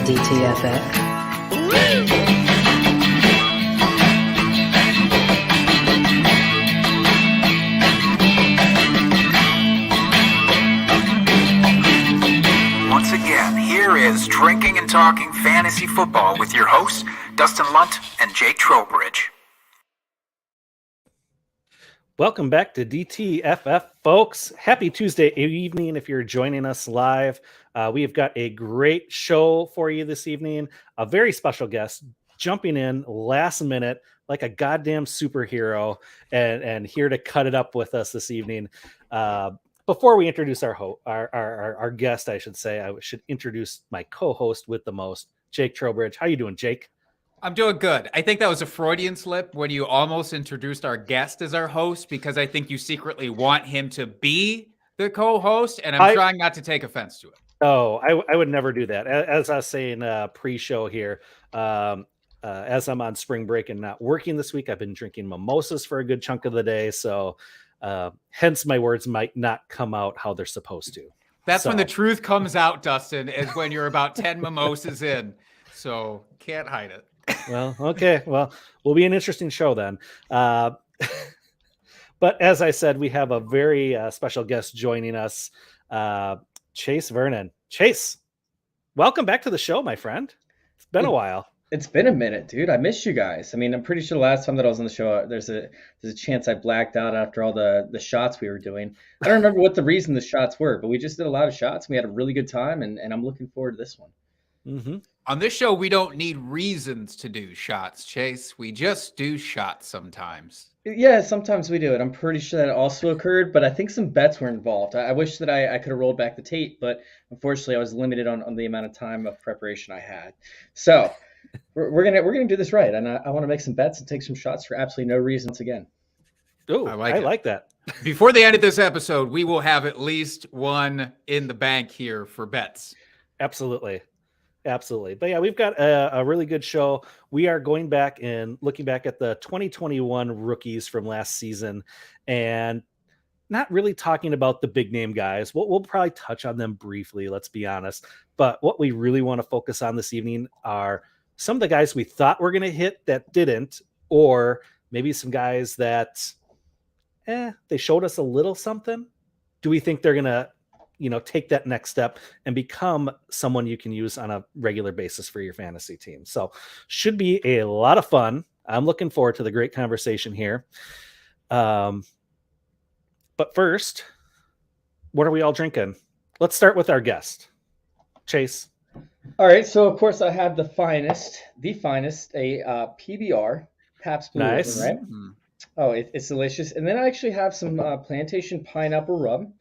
DTFF. Once again, here is Drinking and Talking Fantasy Football with your hosts, Dustin Lunt and Jake Trowbridge. Welcome back to DTFF, folks. Happy Tuesday evening if you're joining us live. We have got a great show for you this evening. A very special guest jumping in last minute like a goddamn superhero and here to cut it up with us this evening. Before we introduce our guest, I should say, I should introduce my co-host with the most, Jake Trowbridge. How you doing, Jake? I'm doing good. I think that was a Freudian slip when you almost introduced our guest as our host, because I think you secretly want him to be the co-host, and I'm trying not to take offense to it. Oh, I would never do that. As I was saying pre-show here, as I'm on spring break and not working this week, I've been drinking mimosas for a good chunk of the day, so hence my words might not come out how they're supposed to. That's when the truth comes out, Dustin, is when you're about 10 mimosas in. So can't hide it. Well, okay. Well, will be an interesting show then. But as I said, we have a very special guest joining us, Chase Vernon. Chase, welcome back to the show, my friend. It's been a while. It's been a minute, dude. I missed you guys. I mean, I'm pretty sure the last time that I was on the show, there's a chance I blacked out after all the shots we were doing. I don't remember what the reason the shots were, but we just did a lot of shots. We had a really good time, and I'm looking forward to this one. Mm-hmm. On this show, we don't need reasons to do shots, Chase. We just do shots sometimes. Yeah, sometimes we do it. I'm pretty sure that also occurred, but I think some bets were involved. I wish that I could have rolled back the tape, but unfortunately, I was limited on the amount of time of preparation I had. So we're gonna do this right, and I want to make some bets and take some shots for absolutely no reasons again. Oh, I like that. Before the end of this episode, we will have at least one in the bank here for bets. Absolutely. But yeah, we've got a really good show. We are going back and looking back at the 2021 rookies from last season and not really talking about the big name guys. We'll probably touch on them briefly, let's be honest. But what we really want to focus on this evening are some of the guys we thought were going to hit that didn't, or maybe some guys that they showed us a little something. Do we think they're going to take that next step and become someone you can use on a regular basis for your fantasy team? So should be a lot of fun. I'm looking forward to the great conversation here. But first, what are we all drinking? Let's start with our guest, Chase. All right. So of course I have the finest, a PBR, Pabst Blue Nice. Ribbon, right? Mm-hmm. Oh, it's delicious. And then I actually have some Plantation Pineapple Rum.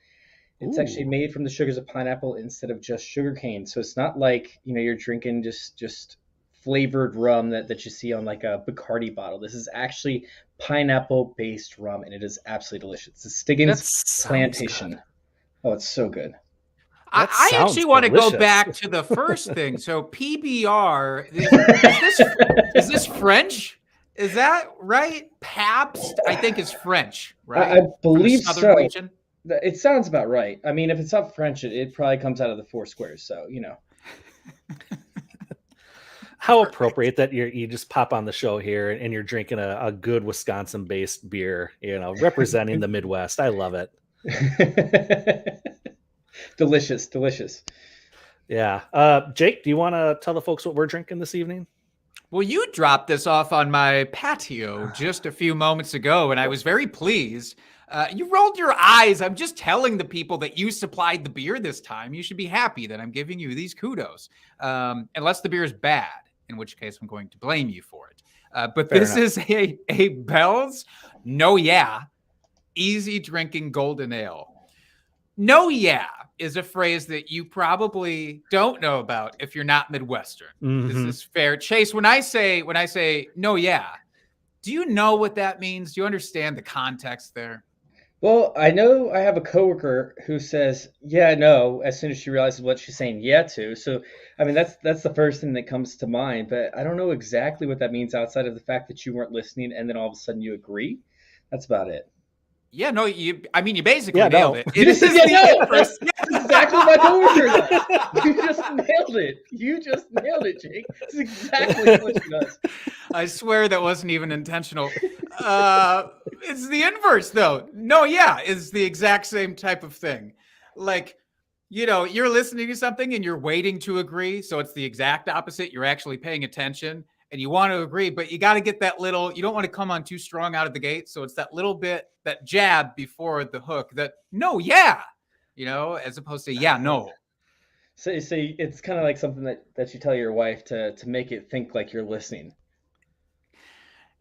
It's actually made from the sugars of pineapple instead of just sugarcane. So it's not like, you're drinking just flavored rum that you see on like a Bacardi bottle. This is actually pineapple-based rum, and it is absolutely delicious. It's the Stiggins Plantation. Good. Oh, it's so good. I actually want to go back to the first thing. So PBR, is this French? Is that right? Pabst, I think, is French, right? I believe so. Region? It sounds about right. I mean, if it's not French, it probably comes out of the four squares. So, How appropriate that you just pop on the show here and you're drinking a good Wisconsin-based beer, representing the Midwest. I love it. Delicious. Yeah. Jake, do you want to tell the folks what we're drinking this evening? Well, you dropped this off on my patio just a few moments ago, and I was very pleased. You rolled your eyes. I'm just telling the people that you supplied the beer this time. You should be happy that I'm giving you these kudos. Unless the beer is bad, in which case I'm going to blame you for it. But Fair this enough. is a Bell's No Yeah Easy Drinking Golden Ale. No yeah is a phrase that you probably don't know about if you're not Midwestern. Mm-hmm. This is fair. Chase, when I say no yeah, do you know what that means? Do you understand the context there? Well, I know I have a coworker who says, yeah, no, as soon as she realizes what she's saying yeah to. So, I mean, that's the first thing that comes to mind, but I don't know exactly what that means outside of the fact that you weren't listening and then all of a sudden you agree. That's about it. Yeah, no, you basically Yeah, nailed no. it. It is the inverse. exactly what my coworker does. You just nailed it. You just nailed it, Jake. It's exactly what she does. I swear that wasn't even intentional. It's the inverse, though. No, yeah, it's the exact same type of thing. Like, you're listening to something and you're waiting to agree. So it's the exact opposite. You're actually paying attention and you want to agree, but you got to get that little, you don't want to come on too strong out of the gate. So it's that little bit, that jab before the hook, that no, yeah, as opposed to yeah, no. So it's kind of like something that you tell your wife to make it think like you're listening.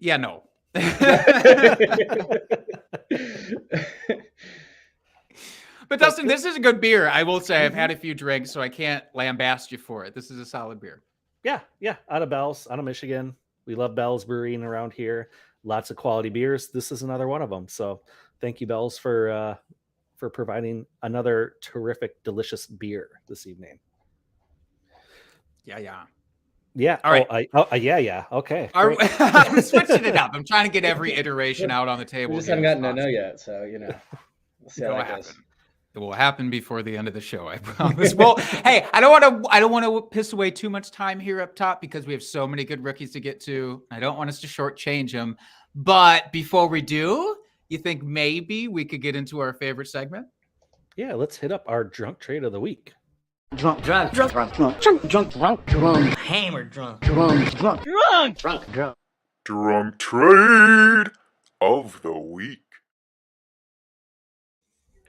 Yeah, no. But Dustin, this is a good beer. I will say I've had a few drinks, so I can't lambaste you for it. This is a solid beer. Yeah. Out of Bell's, out of Michigan. We love Bell's Brewing around here. Lots of quality beers. This is another one of them. So thank you, Bell's, for providing another terrific, delicious beer this evening. Yeah. All right. Yeah. Okay. I'm switching it up. I'm trying to get every iteration out on the table. We just haven't gotten to know yet, so we'll see how that goes. It will happen before the end of the show, I promise. Well, hey, I don't want to piss away too much time here up top because we have so many good rookies to get to. I don't want us to shortchange them. But before we do, you think maybe we could get into our favorite segment? Yeah, let's hit up our drunk trade of the week. Drunk, hammered drunk. Drunk trade of the week.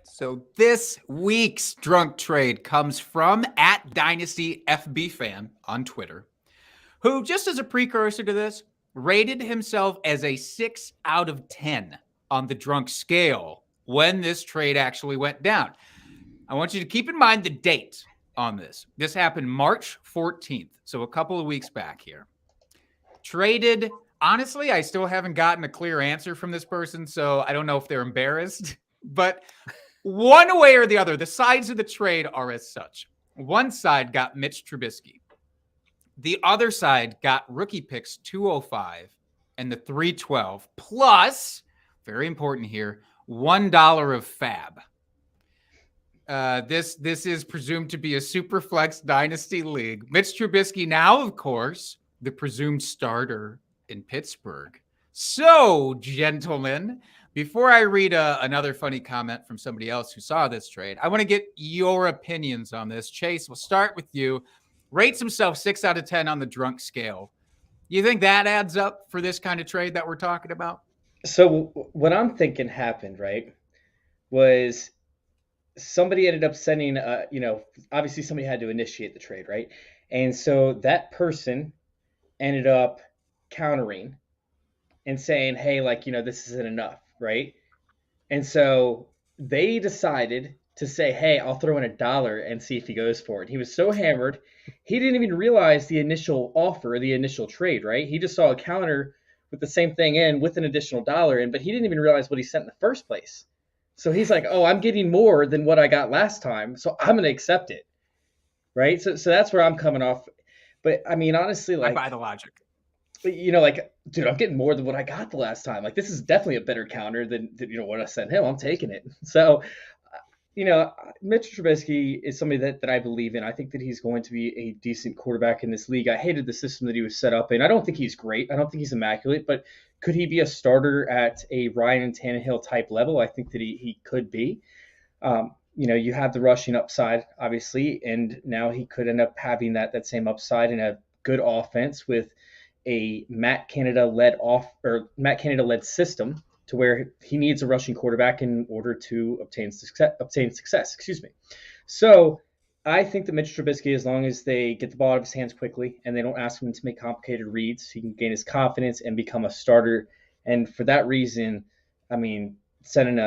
So this week's drunk trade comes from @DynastyFBFan on Twitter, who, just as a precursor to this, rated himself as a 6 out of 10 on the drunk scale when this trade actually went down. I want you to keep in mind the date on this. This happened March 14th, so a couple of weeks back here. Traded, honestly, I still haven't gotten a clear answer from this person, so I don't know if they're embarrassed, but one way or the other, the sides of the trade are as such. One side got Mitch Trubisky. The other side got rookie picks 205 and the 312, plus, very important here, $1 of fab. This is presumed to be a super flex dynasty league. Mitch Trubisky now, of course, the presumed starter in Pittsburgh. So, gentlemen, before I read another funny comment from somebody else who saw this trade, I want to get your opinions on this. Chase, we'll start with you. Rates himself 6 out of 10 on the drunk scale. You think that adds up for this kind of trade that we're talking about? So what I'm thinking happened, right, was somebody ended up sending, obviously somebody had to initiate the trade, right? And so that person ended up countering and saying, hey, this isn't enough, right? And so they decided to say, hey, I'll throw in $1 and see if he goes for it. He was so hammered, he didn't even realize the initial offer, the initial trade, right? He just saw a counter with the same thing in with an additional $1 in, but he didn't even realize what he sent in the first place. So he's like, oh, I'm getting more than what I got last time, so I'm going to accept it, right? So that's where I'm coming off. But, I mean, honestly, I buy the logic. Dude, I'm getting more than what I got the last time. This is definitely a better counter than what I sent him. I'm taking it. So, Mitch Trubisky is somebody that I believe in. I think that he's going to be a decent quarterback in this league. I hated the system that he was set up in. I don't think he's great. I don't think he's immaculate, but could he be a starter at a Ryan and Tannehill type level? I think that he could be. You have the rushing upside, obviously, and now he could end up having that same upside in a good offense with a Matt Canada led system to where he needs a rushing quarterback in order to obtain success. So I think that Mitch Trubisky, as long as they get the ball out of his hands quickly and they don't ask him to make complicated reads, he can gain his confidence and become a starter. And for that reason, I mean, sending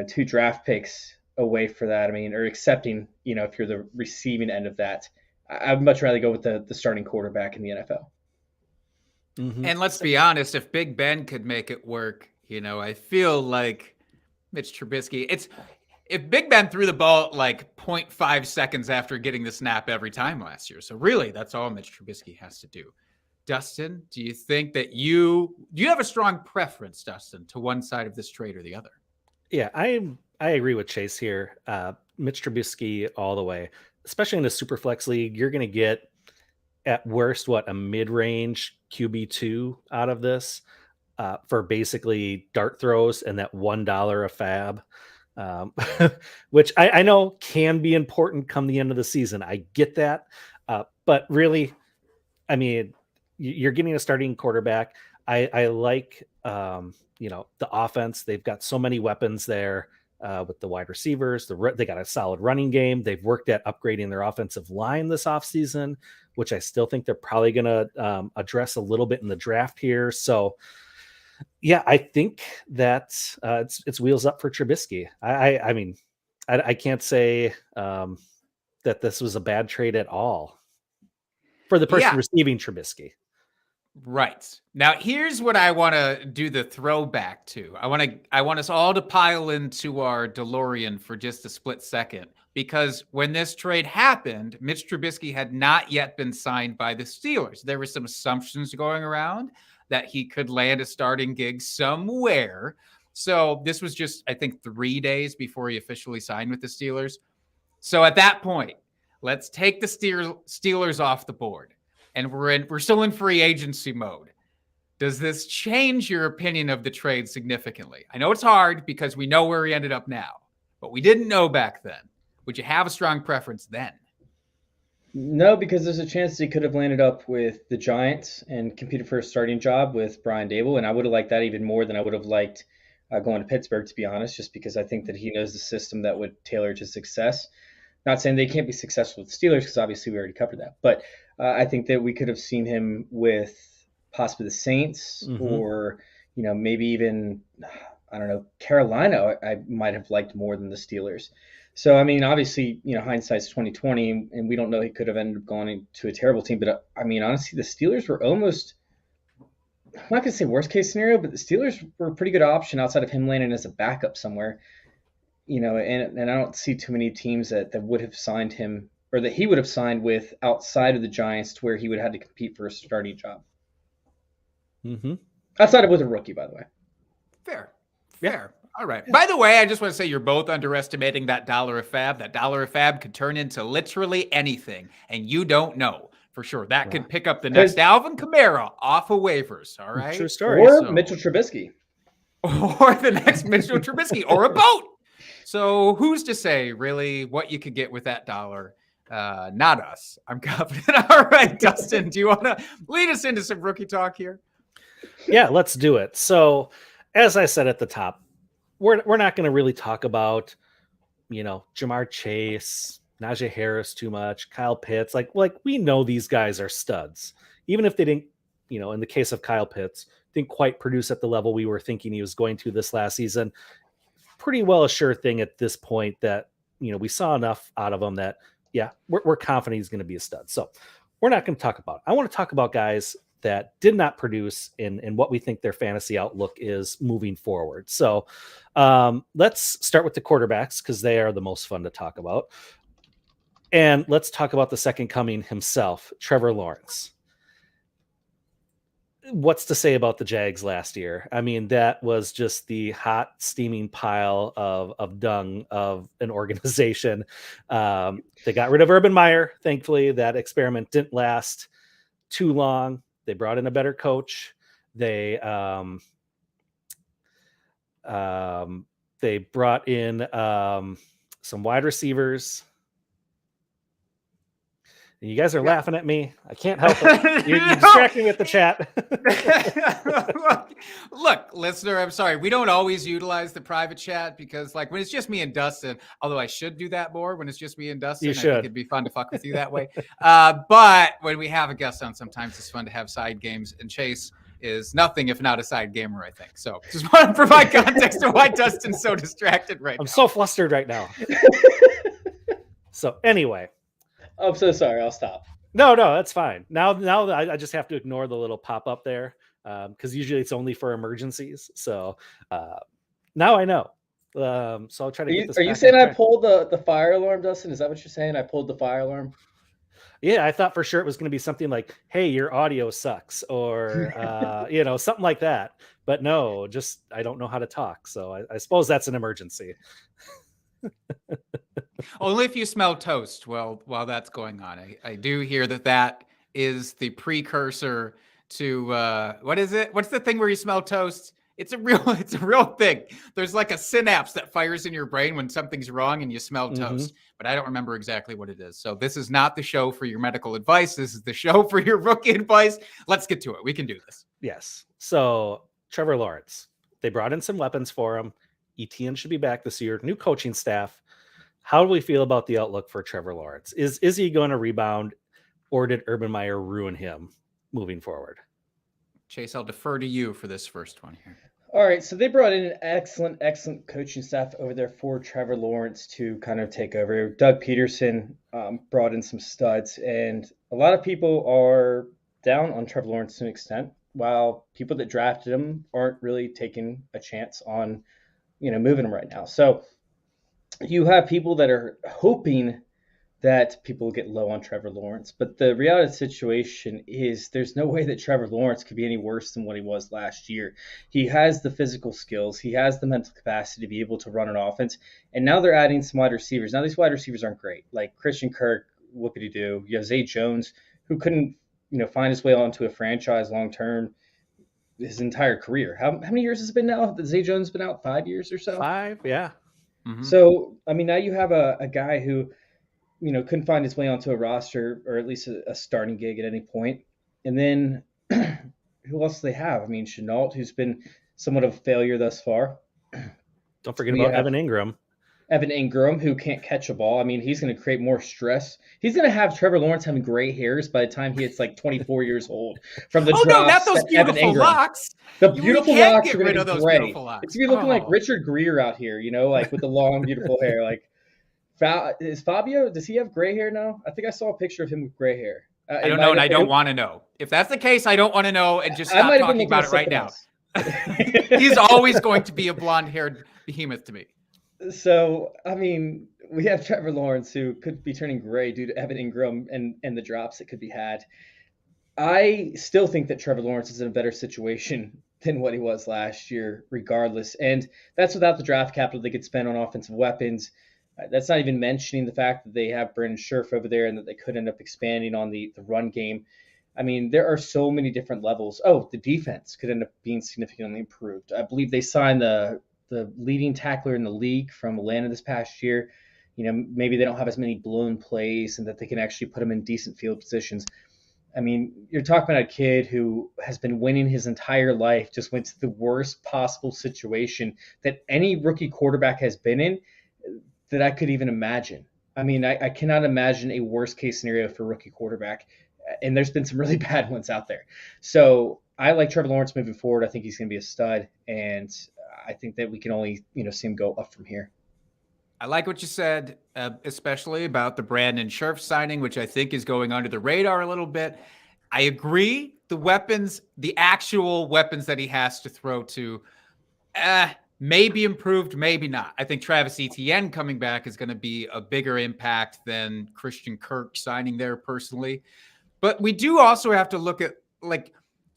2 draft picks away for that, or accepting, if you're the receiving end of that, I'd much rather go with the starting quarterback in the NFL. Mm-hmm. And let's be honest, if Big Ben could make it work, I feel like Mitch Trubisky, if Big Ben threw the ball 0.5 seconds after getting the snap every time last year. So really, that's all Mitch Trubisky has to do. Dustin, do you think that do you have a strong preference, Dustin, to one side of this trade or the other? Yeah, I agree with Chase here. Mitch Trubisky all the way, especially in a super flex league. You're going to get at worst, a mid-range QB2 out of this for basically dart throws and that $1 a fab, which I know can be important come the end of the season. I get that. But really, I mean, you're getting a starting quarterback. I like, the offense. They've got so many weapons there with the wide receivers. They got a solid running game. They've worked at upgrading their offensive line this offseason, which I still think they're probably going to address a little bit in the draft here. So, yeah, I think that it's wheels up for Trubisky. I mean, I can't say that this was a bad trade at all for the person receiving Trubisky. Right. Now, here's what I want to do the throwback to. I want us all to pile into our DeLorean for just a split second, because when this trade happened, Mitch Trubisky had not yet been signed by the Steelers. There were some assumptions going around that he could land a starting gig somewhere. So this was just, I think, 3 days before he officially signed with the Steelers. So at that point, let's take the Steelers off the board. And we're still in free agency mode. Does this change your opinion of the trade significantly? I know it's hard because we know where he ended up now, but we didn't know back then. Would you have a strong preference then? No, because there's a chance he could have landed up with the Giants and competed for a starting job with Brian Dable, and I would have liked that even more than I would have liked going to Pittsburgh, to be honest, just because I think that he knows the system that would tailor to success. Not saying they can't be successful with the Steelers, because obviously we already covered that, but I think that we could have seen him with possibly the Saints or, maybe even, I don't know, Carolina. I might have liked more than the Steelers. So, I mean, obviously, hindsight's 2020, and we don't know, he could have ended up going to a terrible team. But I mean, honestly, the Steelers were almost, I'm not going to say worst case scenario, but the Steelers were a pretty good option outside of him landing as a backup somewhere. And I don't see too many teams that would have signed him, or that he would have signed with outside of the Giants, to where he would have had to compete for a starting job. Outside of with a rookie, by the way. Fair. All right. By the way, I just want to say you're both underestimating that $1 a fab. That $1 a fab could turn into literally anything, and you don't know for sure. That could pick up the next Alvin Kamara off of waivers. All right. True story. Or Mitchell Trubisky. Or the next Mitchell Trubisky, or a boat. So who's to say really what you could get with that $1? Not us. I'm confident. All right, Dustin, do you want to lead us into some rookie talk here? Yeah, let's do it. So, as I said at the top, we're not going to really talk about, Jamar Chase, Najee Harris too much, Kyle Pitts. Like we know these guys are studs, even if they didn't, in the case of Kyle Pitts, didn't quite produce at the level we were thinking he was going to this last season. Pretty well a sure thing at this point that, we saw enough out of him that, we're confident he's going to be a stud. So we're not going to talk about it. I want to talk about guys that did not produce and what we think their fantasy outlook is moving forward. So let's start with the quarterbacks, because they are the most fun to talk about. And let's talk about the second coming himself, Trevor Lawrence. What's to say about the Jags last year? I mean, that was just the hot, steaming pile of dung of an organization. They got rid of Urban Meyer. Thankfully, that experiment didn't last too long. They brought in a better coach. They brought in some wide receivers. And you guys are laughing at me. I can't help it. You're distracting me with the chat. Look, listener, I'm sorry. We don't always utilize the private chat because, when it's just me and Dustin, although I should do that more when it's just me and Dustin, I think it'd be fun to fuck with you that way. But when we have a guest on, sometimes it's fun to have side games, and Chase is nothing if not a side gamer, I think. So just want to provide context to why Dustin's so distracted right now. I'm so flustered right now. So anyway. I'm so sorry. I'll stop. No, that's fine. Now I just have to ignore the little pop up there because usually it's only for emergencies. So now I know. So I'll try to get this. Are you saying I pulled the fire alarm, Dustin? Is that what you're saying? I pulled the fire alarm? Yeah, I thought for sure it was going to be something like, "Hey, your audio sucks," or something like that. But no, just I don't know how to talk. So I suppose that's an emergency. Only if you smell toast while that's going on. I do hear that is the precursor to what is it? What's the thing where you smell toast? It's a real thing. There's like a synapse that fires in your brain when something's wrong and you smell toast, but I don't remember exactly what it is. So this is not the show for your medical advice. This is the show for your rookie advice. Let's get to it. We can do this. Yes. So Trevor Lawrence, they brought in some weapons for him. Etienne should be back this year. New coaching staff. How do we feel about the outlook for Trevor Lawrence? Is he going to rebound, or did Urban Meyer ruin him moving forward? Chase, I'll defer to you for this first one here. All right, so they brought in an excellent coaching staff over there for Trevor Lawrence to kind of take over. Doug Peterson brought in some studs, and a lot of people are down on Trevor Lawrence to an extent, while people that drafted him aren't really taking a chance on, moving him right now. So you have people that are hoping that people get low on Trevor Lawrence. But the reality of the situation is there's no way that Trevor Lawrence could be any worse than what he was last year. He has the physical skills. He has the mental capacity to be able to run an offense. And now they're adding some wide receivers. Now these wide receivers aren't great. Like Christian Kirk, whoopity-doo. You have Zay Jones, who couldn't, find his way onto a franchise long-term his entire career. How many years has it been now that Zay Jones has been out? 5 years or so? 5, yeah. Mm-hmm. So, now you have a guy who – couldn't find his way onto a roster or at least a starting gig at any point. And then who else do they have? Chenault, who's been somewhat of a failure thus far. Don't forget about Evan Ingram. Evan Ingram, who can't catch a ball. He's going to create more stress. He's going to have Trevor Lawrence having gray hairs by the time he hits like 24 years old. From the no, not those beautiful locks. The beautiful locks are going to be gray. It's going to be looking like Richard Greer out here, like with the long, beautiful hair. Like, is Fabio, does he have gray hair now? I think I saw a picture of him with gray hair. I don't know, and I don't want to know. If that's the case, I don't want to know, and just stop talking about it right now. He's always going to be a blonde-haired behemoth to me. So, we have Trevor Lawrence, who could be turning gray due to Evan Ingram and the drops that could be had. I still think that Trevor Lawrence is in a better situation than what he was last year, regardless. And that's without the draft capital they could spend on offensive weapons. That's not even mentioning the fact that they have Brandon Scherf over there and that they could end up expanding on the run game. There are so many different levels. Oh, the defense could end up being significantly improved. I believe they signed the leading tackler in the league from Atlanta this past year. Maybe they don't have as many blown plays and that they can actually put them in decent field positions. You're talking about a kid who has been winning his entire life, just went to the worst possible situation that any rookie quarterback has been in that I could even imagine. I cannot imagine a worst case scenario for a rookie quarterback. And there's been some really bad ones out there. So I like Trevor Lawrence moving forward. I think he's going to be a stud. And I think that we can only, see him go up from here. I like what you said, especially about the Brandon Scherf signing, which I think is going under the radar a little bit. I agree. The weapons, the actual weapons that he has to throw to, maybe improved, maybe not. I think Travis Etienne coming back is going to be a bigger impact than Christian Kirk signing there personally. But we do also have to look at,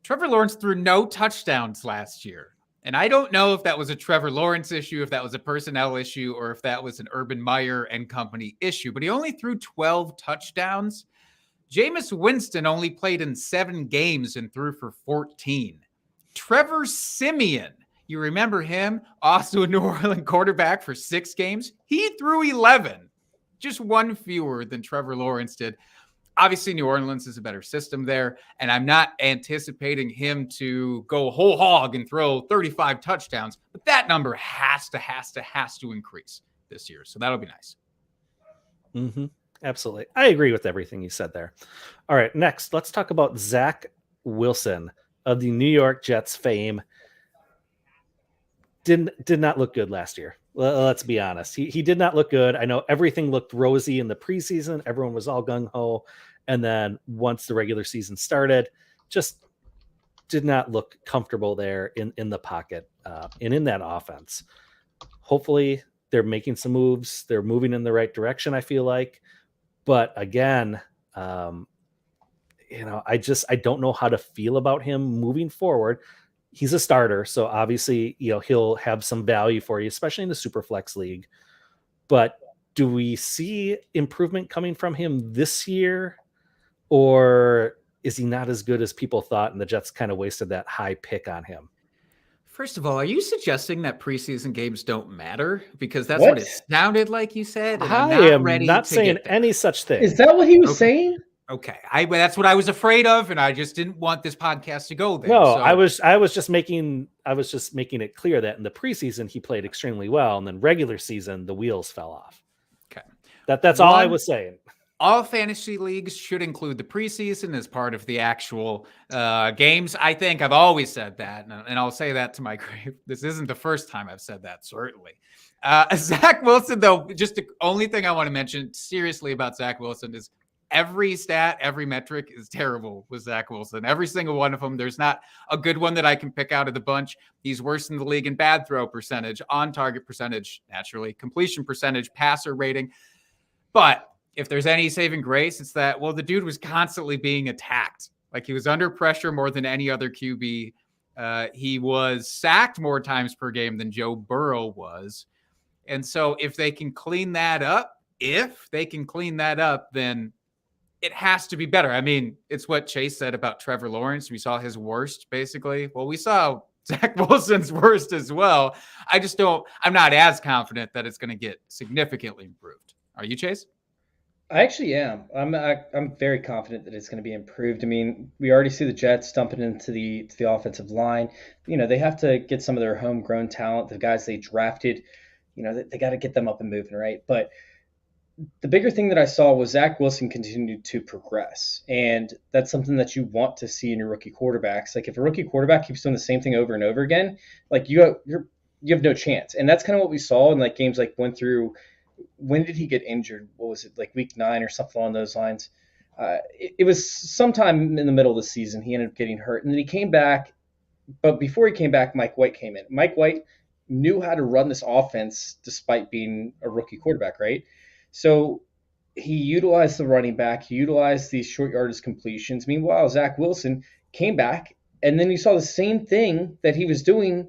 Trevor Lawrence threw no touchdowns last year. And I don't know if that was a Trevor Lawrence issue, if that was a personnel issue, or if that was an Urban Meyer and company issue. But he only threw 12 touchdowns. Jameis Winston only played in 7 games and threw for 14. Trevor Siemian, you remember him? Also a New Orleans quarterback for 6 games. He threw 11, just 1 fewer than Trevor Lawrence did. Obviously, New Orleans is a better system there, and I'm not anticipating him to go whole hog and throw 35 touchdowns, but that number has to increase this year, so that'll be nice. Mm-hmm. Absolutely. I agree with everything you said there. All right, next, let's talk about Zach Wilson of the New York Jets fame. Did not look good last year. Let's be honest. He did not look good. I know everything looked rosy in the preseason. Everyone was all gung-ho. And then once the regular season started, just did not look comfortable there in the pocket and in that offense. Hopefully they're making some moves. They're moving in the right direction, I feel like. But again, I don't know how to feel about him moving forward. He's a starter, so obviously, he'll have some value for you, especially in the Superflex league. But do we see improvement coming from him this year, or is he not as good as people thought and the Jets kind of wasted that high pick on him? First of all, are you suggesting that preseason games don't matter? Because that's What? what it sounded like you said. And I I'm not am ready not to saying get there. any such thing. Is that what he was Okay. saying? Okay, that's what I was afraid of, and I just didn't want this podcast to go there. No, so. I was just making it clear that in the preseason he played extremely well, and then regular season the wheels fell off. Okay, that's all I was saying. All fantasy leagues should include the preseason as part of the actual games. I think I've always said that, and I'll say that to my grave. This isn't the first time I've said that, certainly. Zach Wilson, though, just the only thing I want to mention seriously about Zach Wilson is every stat, every metric is terrible with Zach Wilson. Every single one of them. There's not a good one that I can pick out of the bunch. He's worse in the league in bad throw percentage, on target percentage, naturally, completion percentage, passer rating. But if there's any saving grace, it's that, well, the dude was constantly being attacked. Like, he was under pressure more than any other QB. He was sacked more times per game than Joe Burrow was. And so if they can clean that up, then it has to be better. I mean, it's what Chase said about Trevor Lawrence. We saw his worst, basically. Well, we saw Zach Wilson's worst as well. I'm not as confident that it's going to get significantly improved. Are you, Chase? I actually am. I'm very confident that it's going to be improved. I mean, we already see the Jets dumping into the offensive line. You know, they have to get some of their homegrown talent, the guys they drafted. You know, they got to get them up and moving, right? But the bigger thing that I saw was Zach Wilson continued to progress. And that's something that you want to see in your rookie quarterbacks. Like, if a rookie quarterback keeps doing the same thing over and over again, like, you have no chance. And that's kind of what we saw in, like, games like went through. When did he get injured? What was it, like week 9 or something along those lines? It was sometime in the middle of the season. He ended up getting hurt. And then he came back. But before he came back, Mike White came in. Mike White knew how to run this offense despite being a rookie quarterback, right? So he utilized the running back. He utilized these short yardage completions. Meanwhile, Zach Wilson came back, and then you saw the same thing that he was doing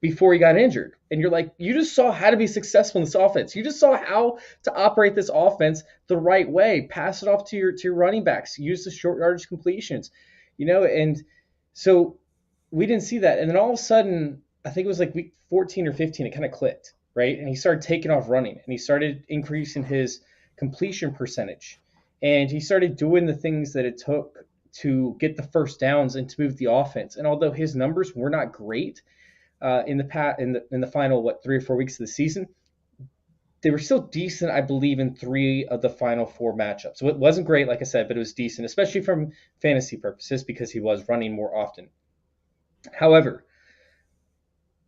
before he got injured. And you're like, you just saw how to be successful in this offense. You just saw how to operate this offense the right way. Pass it off to your running backs. Use the short yardage completions, you know. And so we didn't see that. And then all of a sudden, I think it was like week 14 or 15, it kind of clicked, right? And he started taking off running, and he started increasing his completion percentage. And he started doing the things that it took to get the first downs and to move the offense. And although his numbers were not great in the final 3 or 4 weeks of the season, they were still decent, I believe, in 3 of the final 4 matchups. So it wasn't great, like I said, but it was decent, especially from fantasy purposes because he was running more often. However,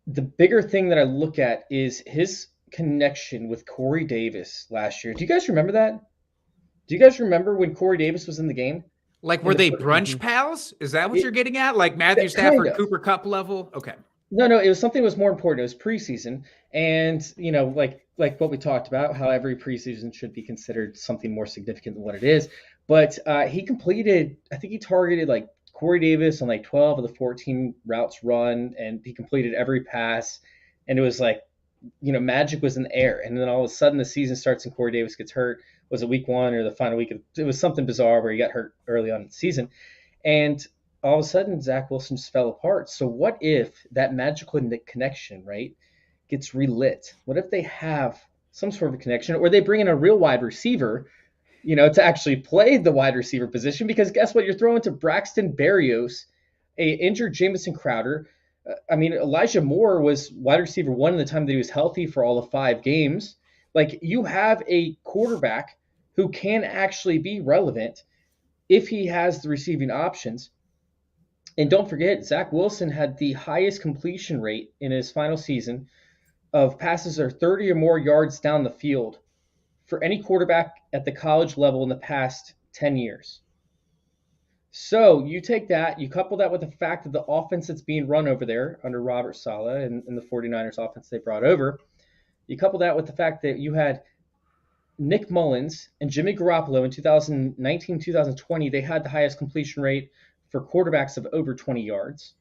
the bigger thing that I look at is his connection with Corey Davis last year. Do you guys remember that? Do you guys remember when Corey Davis was in the game? Like, were they brunch pals? Is that what you're getting at? Like Matthew Stafford, Cooper Kupp level? Okay. No, it was something that was more important. It was preseason. And, you know, like what we talked about, how every preseason should be considered something more significant than what it is. But he targeted like Corey Davis on like 12 of the 14 routes run, and he completed every pass. And it was like, you know, magic was in the air. And then all of a sudden the season starts and Corey Davis gets hurt. Was it week 1 or the final week? It was something bizarre where he got hurt early on in the season. And all of a sudden Zach Wilson just fell apart. So what if that magical connection, right, gets relit? What if they have some sort of a connection, or they bring in a real wide receiver, you know, to actually play the wide receiver position? Because guess what? You're throwing to Braxton Berrios, a injured Jamison Crowder. Elijah Moore was wide receiver 1 in the time that he was healthy for all of 5 games. Like, you have a quarterback who can actually be relevant if he has the receiving options. And don't forget, Zach Wilson had the highest completion rate in his final season of passes that are 30 or more yards down the field for any quarterback at the college level in the past 10 years. So you take that, you couple that with the fact that the offense that's being run over there under Robert Saleh and the 49ers offense they brought over, you couple that with the fact that you had Nick Mullins and Jimmy Garoppolo in 2019, 2020, they had the highest completion rate for quarterbacks of over 20 yards.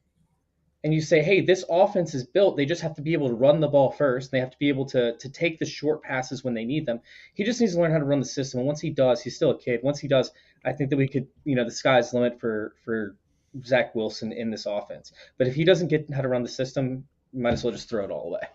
and you say, hey, this offense is built. They just have to be able to run the ball first. They have to be able to take the short passes when they need them. He just needs to learn how to run the system. And once he does, he's still a kid. Once he does, I think that we could, the sky's the limit for Zach Wilson in this offense. But if he doesn't get how to run the system, you might as well just throw it all away.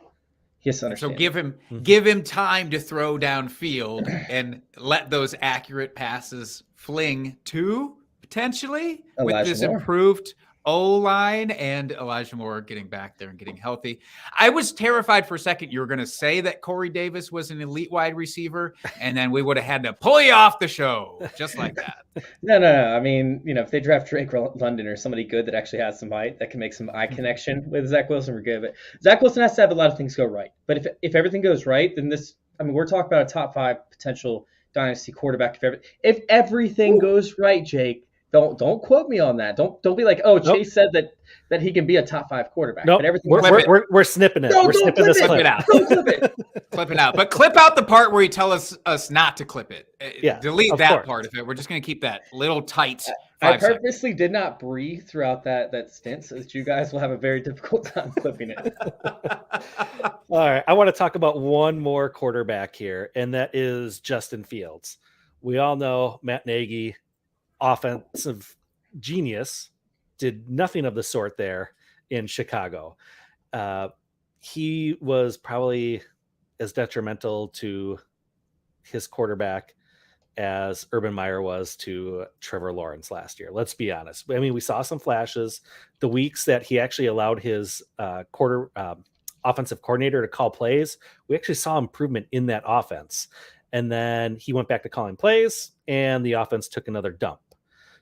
He has to understand. So give him time to throw downfield and let those accurate passes fling to potentially Elijah with this Moore. improved O-line and Elijah Moore getting back there and getting healthy. I was terrified for a second you were going to say that Corey Davis was an elite wide receiver, and then we would have had to pull you off the show just like that. No. I mean, if they draft Drake London or somebody good that actually has some height that can make some eye connection with Zach Wilson, we're good. But Zach Wilson has to have a lot of things go right. But if everything goes right, then we're talking about a top 5 potential dynasty quarterback. If everything goes right, Jake. Don't quote me on that. Don't be like, oh, Nope. Chase said that he can be a top 5 quarterback. Nope. But everything We're snipping it. We're snipping this Clip clip. it out. Don't clip it. Clip it out. But clip out the part where you tell us not to clip it. Yeah, Delete of that course. part of it. We're just going to keep that little tight I 5 seconds. purposely did not breathe throughout that stint so that you guys will have a very difficult time clipping it. All right. I want to talk about one more quarterback here, and that is Justin Fields. We all know Matt Nagy, offensive genius, did nothing of the sort there in Chicago. He was probably as detrimental to his quarterback as Urban Meyer was to Trevor Lawrence last year. Let's be honest. I mean, we saw some flashes. The weeks that he actually allowed his offensive coordinator to call plays, we actually saw improvement in that offense. And then he went back to calling plays, and the offense took another dump.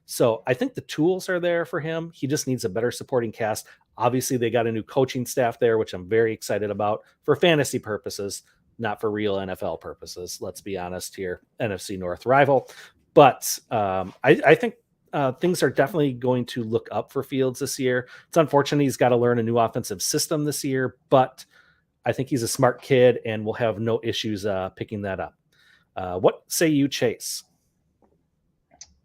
So I think the tools are there for him. He just needs a better supporting cast. Obviously, they got a new coaching staff there, which I'm very excited about for fantasy purposes, not for real NFL purposes. Let's be honest here, NFC North rival. But I think things are definitely going to look up for Fields this year. It's unfortunate he's got to learn a new offensive system this year, but I think he's a smart kid and will have no issues picking that up. What say you, Chase?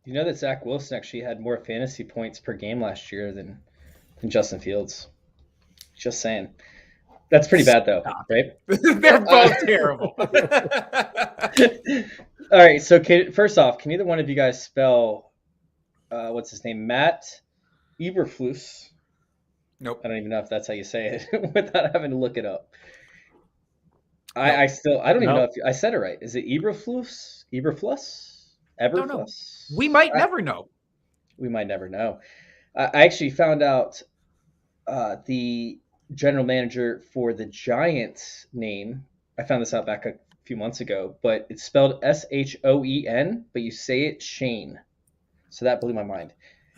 You know that Zach Wilson actually had more fantasy points per game last year than Justin Fields. Just saying. That's pretty bad, though, right? They're both terrible. All right, so first off, can either one of you guys spell, what's his name, Matt Eberflus? Nope. I don't even know if that's how you say it without having to look it up. I don't even know if I said it right. Is it Eberflus? Eberflus? We might never know. We might never know. I actually found out the general manager for the Giants name. I found this out back a few months ago, but it's spelled Shoen, but you say it Shane. So that blew my mind.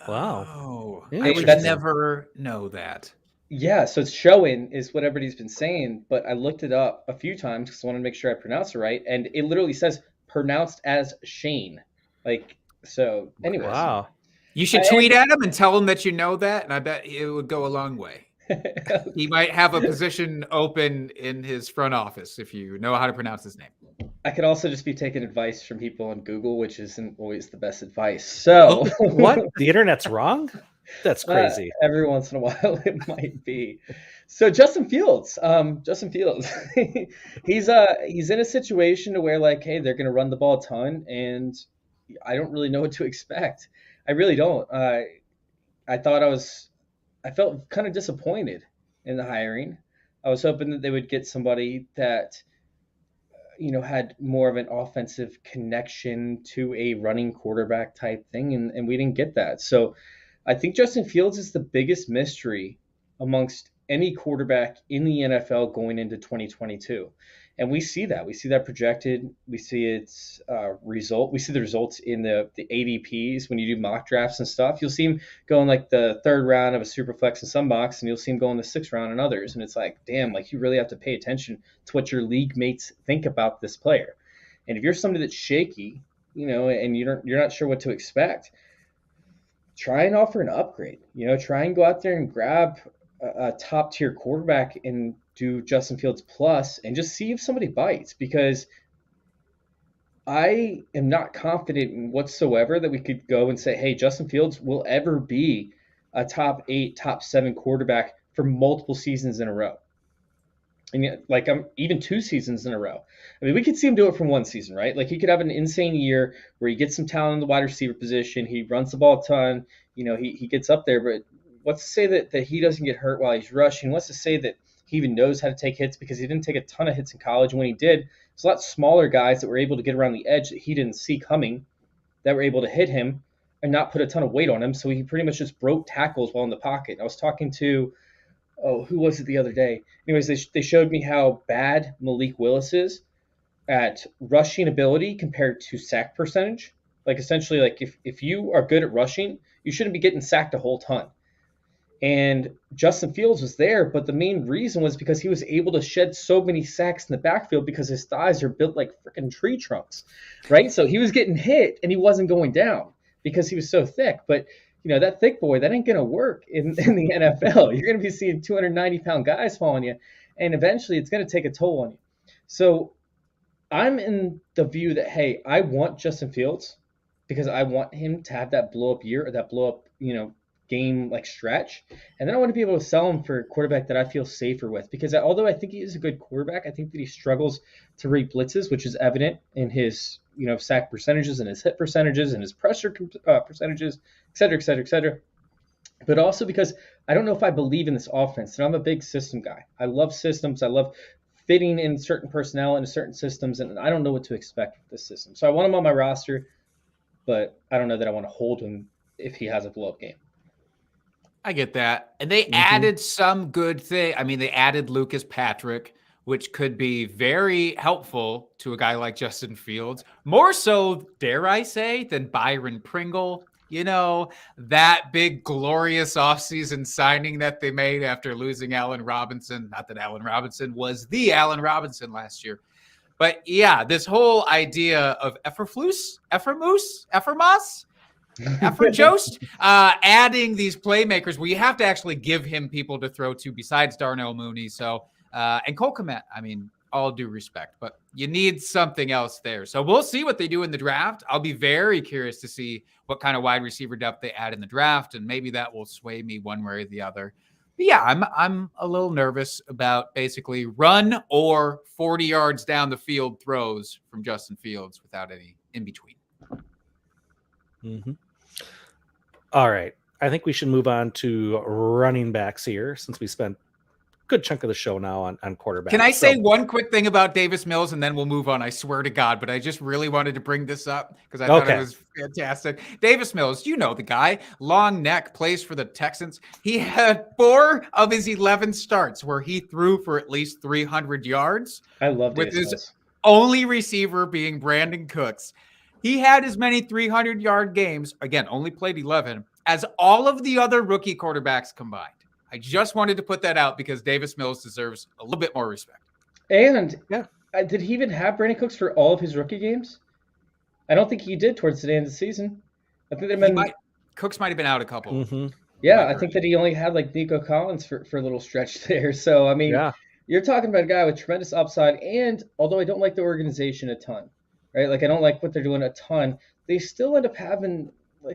Wow. Oh, Yeah, I would that's- never know that. Yeah, so it's Shoen is what everybody's been saying, but I looked it up a few times because I wanted to make sure I pronounced it right, and it literally says pronounced as Shane. So anyways. Wow. You should tweet at him and tell him that you know that, and I bet it would go a long way. He might have a position open in his front office if you know how to pronounce his name. I could also just be taking advice from people on Google, which isn't always the best advice. So What? The internet's wrong? That's crazy. Every once in a while, it might be. So Justin Fields, he's in a situation to where hey, they're going to run the ball a ton, and I don't really know what to expect. I really don't. I felt kind of disappointed in the hiring. I was hoping that they would get somebody that had more of an offensive connection to a running quarterback type thing, and we didn't get that. So I think Justin Fields is the biggest mystery amongst any quarterback in the NFL going into 2022. And we see that. We see that projected. We see its result. We see the results in the ADPs when you do mock drafts and stuff. You'll see him go in the third round of a Superflex in some mocks, and you'll see him go in the sixth round in others. And it's damn, you really have to pay attention to what your league mates think about this player. And if you're somebody that's shaky, and you're not sure what to expect, try and offer an upgrade. Try and go out there and grab a top tier quarterback and do Justin Fields plus and just see if somebody bites, because I am not confident whatsoever that we could go and say, hey, Justin Fields will ever be a top 8, top 7 quarterback for multiple seasons in a row. And yet, like even 2 seasons in a row. I mean, we could see him do it from one season, right? Like he could have an insane year where he gets some talent in the wide receiver position. He runs the ball a ton. He gets up there. But what's to say that he doesn't get hurt while he's rushing? What's to say that he even knows how to take hits, because he didn't take a ton of hits in college. And when he did, it's a lot smaller guys that were able to get around the edge that he didn't see coming, that were able to hit him and not put a ton of weight on him. So he pretty much just broke tackles while in the pocket. I was talking to who was it the other day? Anyways, they showed me how bad Malik Willis is at rushing ability compared to sack percentage. Like essentially, like if you are good at rushing, you shouldn't be getting sacked a whole ton. And Justin Fields was there, but the main reason was because he was able to shed so many sacks in the backfield because his thighs are built like freaking tree trunks, right? So he was getting hit and he wasn't going down because he was so thick. But that thick boy, that ain't going to work in the NFL. You're going to be seeing 290-pound guys following you, and eventually it's going to take a toll on you. So I'm in the view that, hey, I want Justin Fields because I want him to have that blow-up year or that blow-up, game like stretch. And then I want to be able to sell him for a quarterback that I feel safer with, because although I think he is a good quarterback, I think that he struggles to read blitzes, which is evident in his sack percentages and his hit percentages and his pressure percentages, et cetera, et cetera, et cetera. But also because I don't know if I believe in this offense. And I'm a big system guy. I love systems. I love fitting in certain personnel into certain systems, and I don't know what to expect with this system. So I want him on my roster, but I don't know that I want to hold him if he has a blow-up game. I get that. And they added some good thing. I mean, they added Lucas Patrick, which could be very helpful to a guy like Justin Fields. More so, dare I say, than Byron Pringle. That big, glorious offseason signing that they made after losing Allen Robinson. Not that Allen Robinson was the Allen Robinson last year. But yeah, this whole idea of Effermoos, Jost, adding these playmakers where you have to actually give him people to throw to besides Darnell Mooney. So, and Cole Kmet, I mean, all due respect, but you need something else there. So we'll see what they do in the draft. I'll be very curious to see what kind of wide receiver depth they add in the draft, and maybe that will sway me one way or the other. But yeah, I'm a little nervous about basically run or 40 yards down the field throws from Justin Fields without any in between. Mm-hmm. All right. I think we should move on to running backs here, since we spent a good chunk of the show now on quarterbacks. Can I say one quick thing about Davis Mills, and then we'll move on? I swear to God, but I just really wanted to bring this up because I thought it was fantastic. Davis Mills, the guy, long neck, plays for the Texans. He had 4 of his 11 starts where he threw for at least 300 yards. I love with Davis his Mills. Only receiver being Brandon Cooks. He had as many 300-yard games, again, only played 11, as all of the other rookie quarterbacks combined. I just wanted to put that out because Davis Mills deserves a little bit more respect. And did he even have Brandon Cooks for all of his rookie games? I don't think he did towards the end of the season. I think Cooks might have been out a couple. Mm-hmm. Yeah, I think that he only had like Nico Collins for a little stretch there. So, I mean, you're talking about a guy with tremendous upside. And although I don't like the organization a ton, right? Like I don't like what they're doing a ton, they still end up having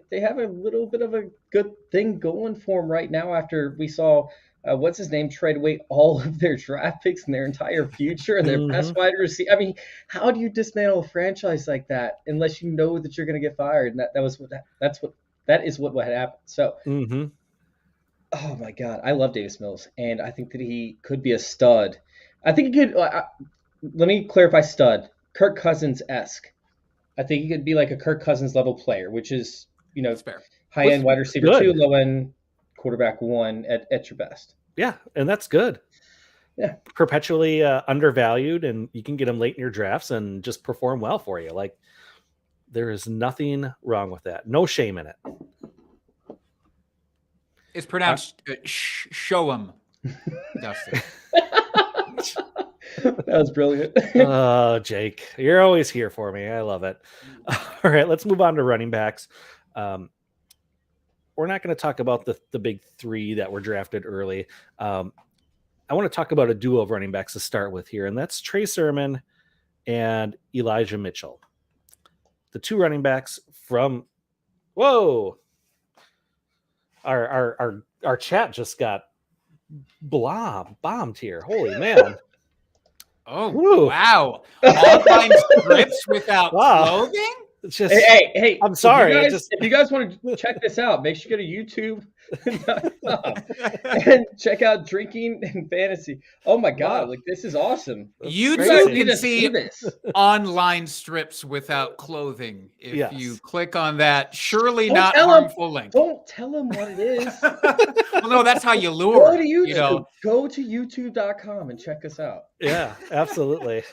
they have a little bit of a good thing going for them right now after we saw what's his name trade away all of their draft picks and their entire future and their best wide receiver. I mean, how do you dismantle a franchise like that unless you know that you're going to get fired? And that is what had happened. So, oh my God, I love Davis Mills, and I think that he could be a stud. I think he could. Let me clarify, stud. Kirk Cousins-esque. I think he could be like a Kirk Cousins level player, which is high-end wide receiver 2, low-end quarterback 1 at your best. Yeah, and that's good. Yeah, perpetually undervalued, and you can get him late in your drafts and just perform well for you. Like, there is nothing wrong with that. No shame in it. It's pronounced show him, Dustin. That was brilliant. Oh, Jake, you're always here for me. I love it. All right, let's move on to running backs. We're not going to talk about the big 3 that were drafted early. I want to talk about a duo of running backs to start with here, and that's Trey Sermon and Elijah Mitchell. The 2 running backs from our chat just got bombed here. Holy man. Oh, Woo. wow. Online strips without Wow. clothing? It's just, Hey! I'm sorry. If you guys want to check this out, make sure you go to YouTube.com and check out Drinking and Fantasy. Oh my God! Wow. Like, this is awesome. You crazy. too can see this. online strips without clothing. If Yes. you click on that, surely Don't not tell 'em. harmful link. Don't tell them what it is. Well, no, that's how you lure. Go to YouTube. You know, Go to YouTube.com and check us out. Yeah, absolutely.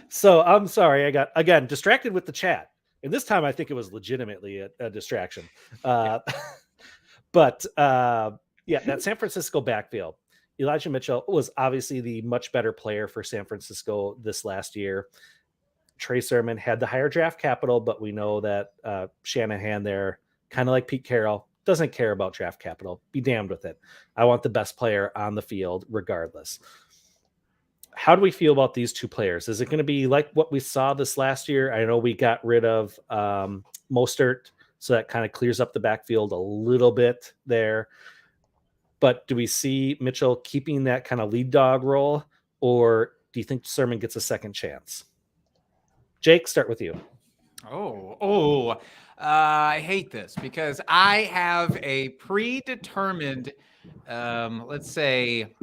So I'm sorry. I got, again, distracted with the chat. And this time I think it was legitimately a distraction. But yeah, that San Francisco backfield. Elijah Mitchell was obviously the much better player for San Francisco this last year. Trey Sermon had the higher draft capital, but we know that Shanahan there, kind of like Pete Carroll, doesn't care about draft capital. Be damned with it. I want the best player on the field regardless. How do we feel about these two players? Is it going to be like what we saw this last year? I know we got rid of Mostert, so that kind of clears up the backfield a little bit there. But do we see Mitchell keeping that kind of lead dog role, or do you think Sermon gets a second chance? Jake, start with you. I hate this because I have a predetermined, let's say,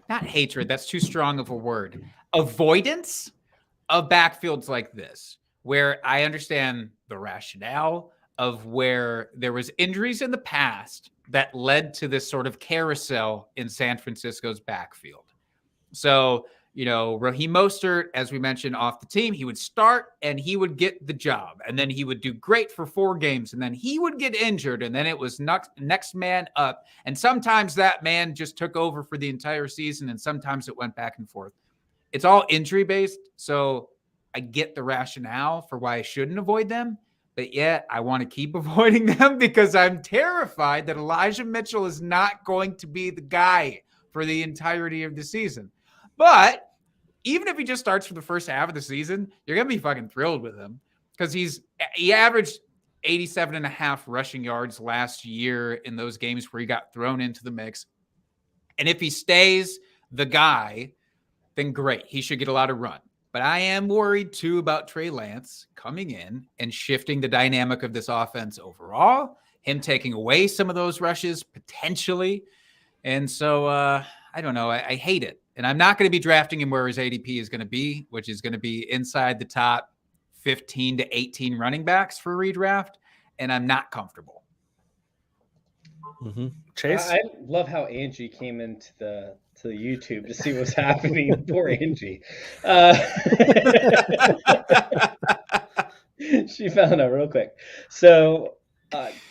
not hatred, that's too strong of a word, avoidance of backfields like this, where I understand the rationale of where there was injuries in the past that led to this sort of carousel in San Francisco's backfield. So, you know, Raheem Mostert, as we mentioned, off the team, he would start and he would get the job, and then he would do great for 4 games, and then he would get injured, and then it was next man up. And sometimes that man just took over for the entire season, and sometimes it went back and forth. It's all injury based, so I get the rationale for why I shouldn't avoid them, but yet I want to keep avoiding them because I'm terrified that Elijah Mitchell is not going to be the guy for the entirety of the season. But even if he just starts for the first half of the season, you're going to be fucking thrilled with him because he averaged 87.5 rushing yards last year in those games where he got thrown into the mix. And if he stays the guy, then great. He should get a lot of run. But I am worried too about Trey Lance coming in and shifting the dynamic of this offense overall, him taking away some of those rushes potentially. And so I don't know. I hate it. And I'm not going to be drafting him where his ADP is going to be, which is going to be inside the top 15 to 18 running backs for redraft. And I'm not comfortable. Mm-hmm. Chase? I love how Angie came into the YouTube to see what's happening. Poor Angie. She found out real quick. So,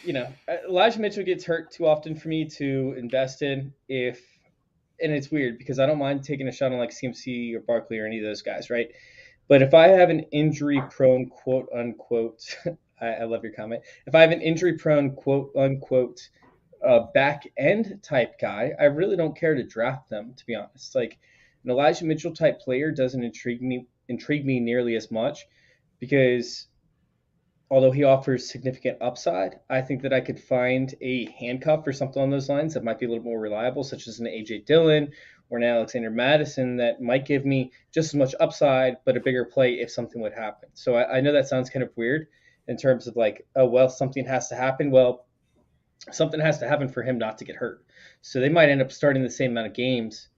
Elijah Mitchell gets hurt too often for me to invest in. And it's weird because I don't mind taking a shot on like CMC or Barkley or any of those guys, right? But if I have an injury-prone, quote unquote, I love your comment. If I have an injury-prone, quote unquote, back-end type guy, I really don't care to draft them, to be honest. Like an Elijah Mitchell type player doesn't intrigue me nearly as much because although he offers significant upside, I think that I could find a handcuff or something on those lines that might be a little more reliable, such as an A.J. Dillon or an Alexander Madison that might give me just as much upside, but a bigger play if something would happen. So I know that sounds kind of weird in terms of like, oh, well, something has to happen. Well, something has to happen for him not to get hurt. So they might end up starting the same amount of games,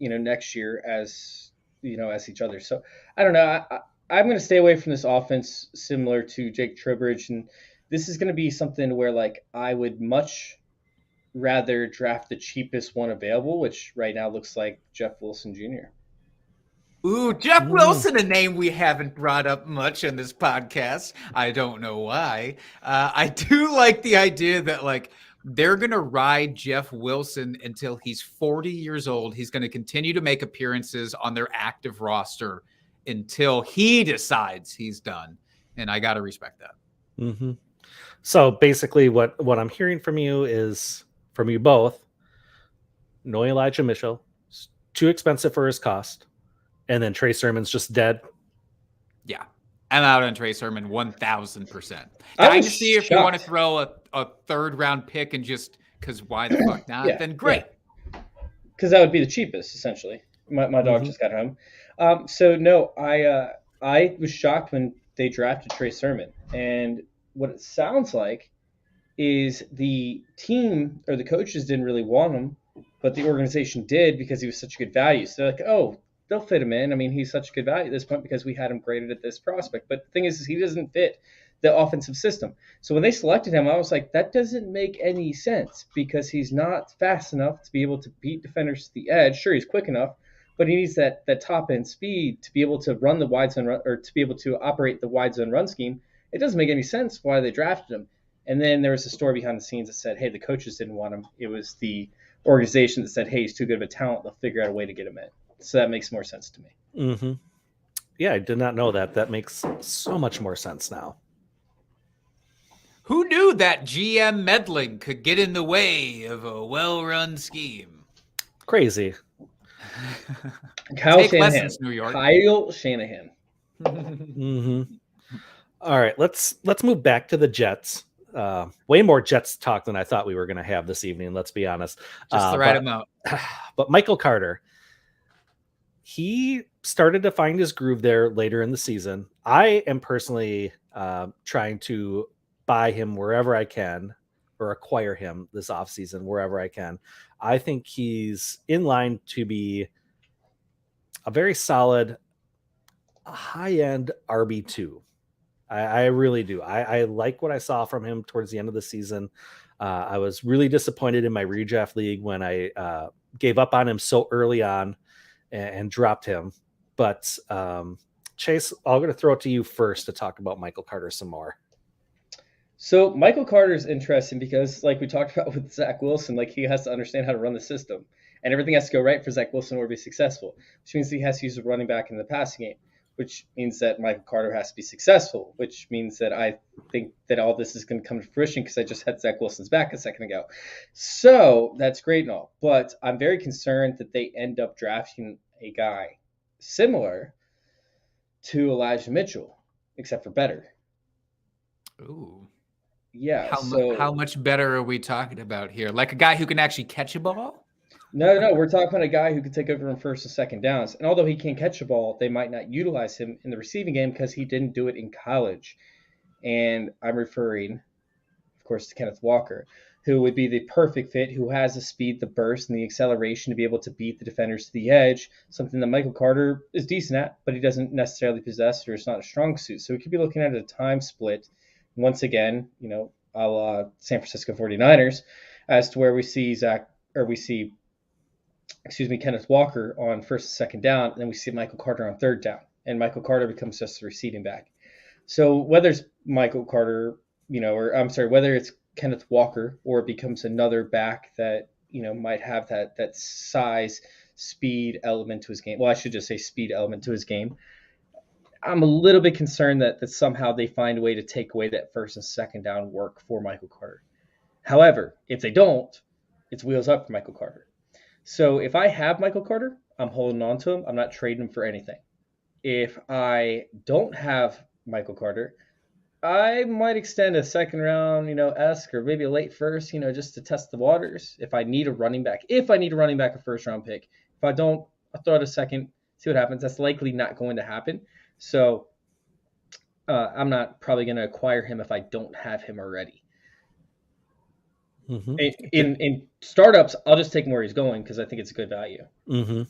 next year as each other. So I don't know. I'm going to stay away from this offense similar to Jake Trowbridge. And this is going to be something where like I would much rather draft the cheapest one available, which right now looks like Jeff Wilson Jr. Ooh, Jeff Wilson, a name we haven't brought up much in this podcast. I don't know why. I do like the idea that like they're going to ride Jeff Wilson until he's 40 years old. He's going to continue to make appearances on their active roster until he decides he's done. And I got to respect that. Mm-hmm. So basically what I'm hearing from you is, from you both, no Elijah Mitchell, it's too expensive for his cost. And then Trey Sermon's just dead. Yeah. I'm out on Trey Sermon 1,000%. I can see if you want to throw a 3rd round pick and just because why the fuck not? Yeah, then great. Yeah. because that would be the cheapest, essentially. My dog just got home. So no, I was shocked when they drafted Trey Sermon, and what it sounds like is the team or the coaches didn't really want him, but the organization did because he was such a good value. So they're like, oh, they'll fit him in. I mean, he's such a good value at this point because we had him graded at this prospect. But the thing is he doesn't fit the offensive system. So when they selected him, I was like, that doesn't make any sense because he's not fast enough to be able to beat defenders to the edge. Sure, he's quick enough, but he needs that top end speed to be able to run the wide zone or to be able to operate the wide zone run scheme. It doesn't make any sense why they drafted him. And then there was a story behind the scenes that said, hey, the coaches didn't want him. It was the organization that said, hey, he's too good of a talent. They'll figure out a way to get him in. So that makes more sense to me. Mm-hmm. Yeah, I did not know that. That makes so much more sense now. Who knew that GM meddling could get in the way of a well-run scheme? Crazy. Take lessons, New York. Kyle Shanahan. Mm-hmm. All right, let's move back to the Jets. Way more Jets talk than I thought we were going to have this evening. Let's be honest. Just the right amount. But Michael Carter, he started to find his groove there later in the season. I am personally trying to buy him wherever I can or acquire him this offseason wherever I can. I think he's in line to be a very solid high-end RB2. I really do. I like what I saw from him towards the end of the season. I was really disappointed in my redraft league when I gave up on him so early on and dropped him. But Chase, I'm going to throw it to you first to talk about Michael Carter some more. So Michael Carter is interesting because, like we talked about with Zach Wilson, like he has to understand how to run the system, and everything has to go right for Zach Wilson in order to be successful, which means he has to use a running back in the passing game, which means that Michael Carter has to be successful, which means that I think that all this is going to come to fruition because I just had Zach Wilson's back a second ago. So that's great and all, but I'm very concerned that they end up drafting a guy similar to Elijah Mitchell, except for better. Ooh. Yeah. How much better are we talking about here? Like a guy who can actually catch a ball? No. We're talking about a guy who could take over in first and second downs. And although he can't catch a ball, they might not utilize him in the receiving game because he didn't do it in college. And I'm referring, of course, to Kenneth Walker, who would be the perfect fit, who has the speed, the burst, and the acceleration to be able to beat the defenders to the edge, something that Michael Carter is decent at, but he doesn't necessarily possess, or it's not a strong suit. So we could be looking at a time split, once again, a la San Francisco 49ers, as to where we see Kenneth Walker on first and second down, and then we see Michael Carter on third down, and Michael Carter becomes just the receiving back. So whether it's Michael Carter, whether it's Kenneth Walker or it becomes another back that, might have that size, speed element to his game. Well, I should just say speed element to his game. I'm a little bit concerned that somehow they find a way to take away that first and second down work for Michael Carter. However, if they don't, it's wheels up for Michael Carter. So if I have Michael Carter, I'm holding on to him. I'm not trading him for anything. If I don't have Michael Carter, I might extend a second round, esque, or maybe a late first, just to test the waters. If I need a running back, a first round pick. If I don't, I'll throw it a second, see what happens. That's likely not going to happen. So I'm not probably going to acquire him if I don't have him already. Mm-hmm. In startups, I'll just take him where he's going because I think it's a good value. Mm-hmm.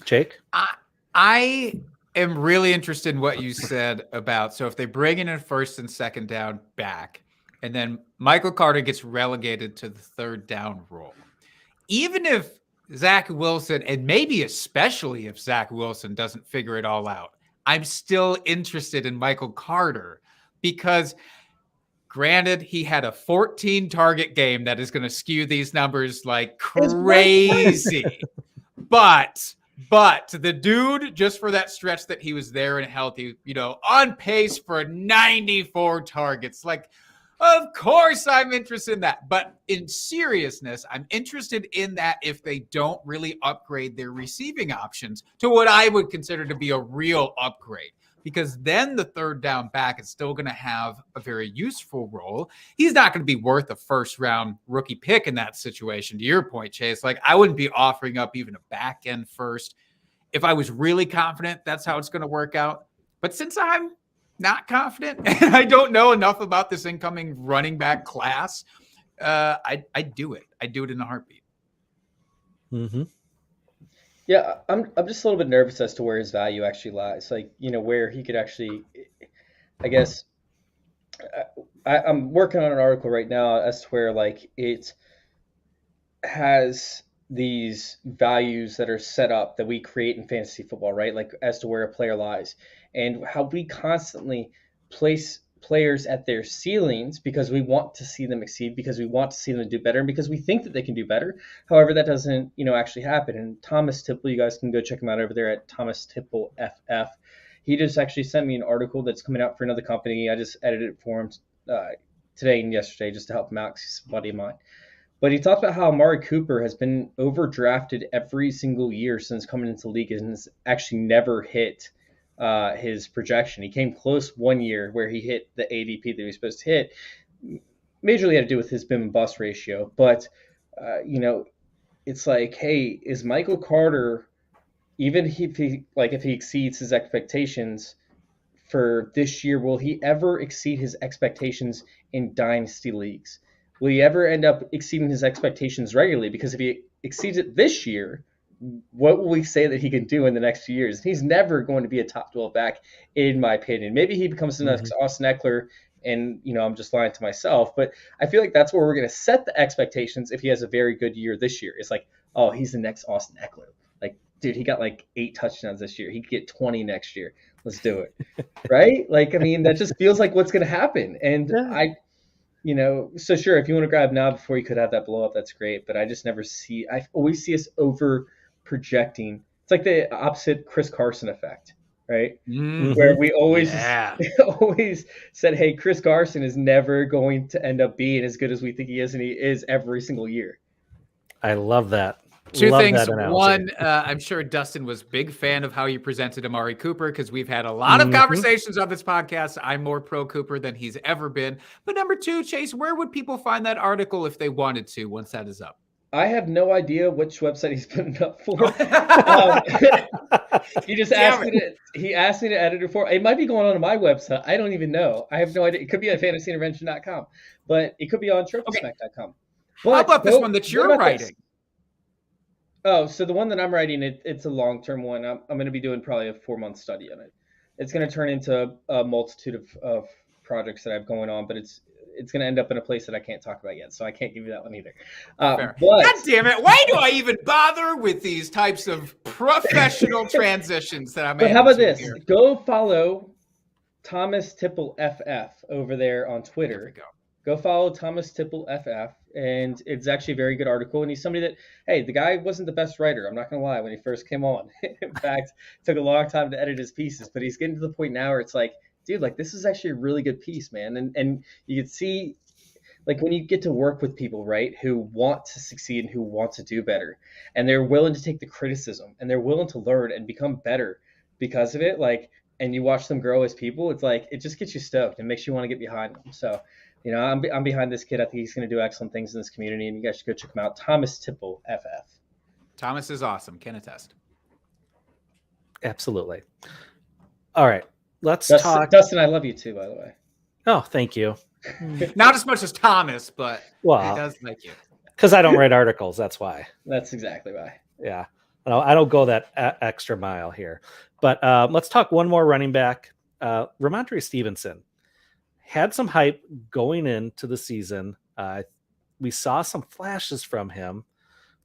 Jake? I am really interested in what you said about, so if they bring in a first and second down back, and then Michael Carter gets relegated to the third down role, even if Zach Wilson, and maybe especially if Zach Wilson doesn't figure it all out, I'm still interested in Michael Carter because granted, he had a 14 target game that is going to skew these numbers like crazy. But the dude, just for that stretch that he was there and healthy, on pace for 94 targets. Like, Of course I'm interested in that. But in seriousness, I'm interested in that if they don't really upgrade their receiving options to what I would consider to be a real upgrade. Because then the third down back is still going to have a very useful role. He's not going to be worth a first-round rookie pick in that situation. To your point, Chase, like I wouldn't be offering up even a back end first if I was really confident that's how it's going to work out. But since I'm not confident and I don't know enough about this incoming running back class, I do it. I do it in a heartbeat. Mm-hmm. Yeah, I'm just a little bit nervous as to where his value actually lies. Like, where he could actually, I guess, I'm working on an article right now as to where like it has these values that are set up that we create in fantasy football, right? Like as to where a player lies and how we constantly place players at their ceilings because we want to see them exceed, because we want to see them do better, and because we think that they can do better. However, that doesn't, actually happen. And Thomas Tipple, you guys can go check him out over there at Thomas Tipple FF. He just actually sent me an article that's coming out for another company. I just edited it for him today and yesterday just to help him out because he's a buddy of mine. But he talked about how Amari Cooper has been overdrafted every single year since coming into the league and has actually never hit his projection. He came close one year where he hit the ADP that he was supposed to hit. Majorly had to do with his BIM and bust ratio. But, it's like, hey, is Michael Carter, even if he exceeds his expectations for this year, will he ever exceed his expectations in dynasty leagues? Will he ever end up exceeding his expectations regularly? Because if he exceeds it this year, what will we say that he can do in the next few years? He's never going to be a top 12 back, in my opinion. Maybe he becomes the next Austin Eckler, and I'm just lying to myself. But I feel like that's where we're going to set the expectations if he has a very good year this year. It's like, oh, he's the next Austin Eckler. Like, dude, he got like 8 touchdowns this year. He could get 20 next year. Let's do it. Right? Like, I mean, that just feels like what's going to happen. And so sure, if you want to grab now before you could have that blow up, that's great. But I always see us over projecting. It's like the opposite Chris Carson effect, right? Mm-hmm. Where we always always said, hey, Chris Carson is never going to end up being as good as we think he is, and he is every single year. I love that. Two things. One, I'm sure Dustin was a big fan of how you presented Amari Cooper because we've had a lot of conversations on this podcast. I'm more pro Cooper than he's ever been. But number two, Chase, where would people find that article if they wanted to once that is up? I have no idea which website he's putting it up for. He just asked me to edit it for. It might be going on my website. I don't even know. I have no idea. It could be at fantasyintervention.com, but it could be on tropesmack.com. How about this one that you're writing? Oh, so the one that I'm writing, it's a long-term one. I'm going to be doing probably a 4-month study on it. It's going to turn into a multitude of projects that I have going on, but it's going to end up in a place that I can't talk about yet, so I can't give you that one either. But, God damn it! Why do I even bother with these types of professional transitions that I'm? But how about this? Here? Go follow Thomas Tipple FF over there on Twitter. There we go. Go follow Thomas Tipple FF, and it's actually a very good article. And he's somebody that, hey, the guy wasn't the best writer. I'm not going to lie, when he first came on. In fact, it took a long time to edit his pieces. But he's getting to the point now where it's like, dude, like this is actually a really good piece, man. And you can see, like when you get to work with people, right, who want to succeed and who want to do better, and they're willing to take the criticism and they're willing to learn and become better because of it, like, and you watch them grow as people, it's like, it just gets you stoked and makes you want to get behind them. So, I'm behind this kid. I think he's going to do excellent things in this community, and you guys should go check him out. Thomas Tipple FF. Thomas is awesome. Can attest. Absolutely. All right. Let's talk. Dustin, I love you too, by the way. Oh, thank you. Not as much as Thomas, but he does like you. Because I don't write articles. That's why. That's exactly why. Yeah. I don't go that extra mile here. But let's talk one more running back. Ramontry Stevenson had some hype going into the season. We saw some flashes from him.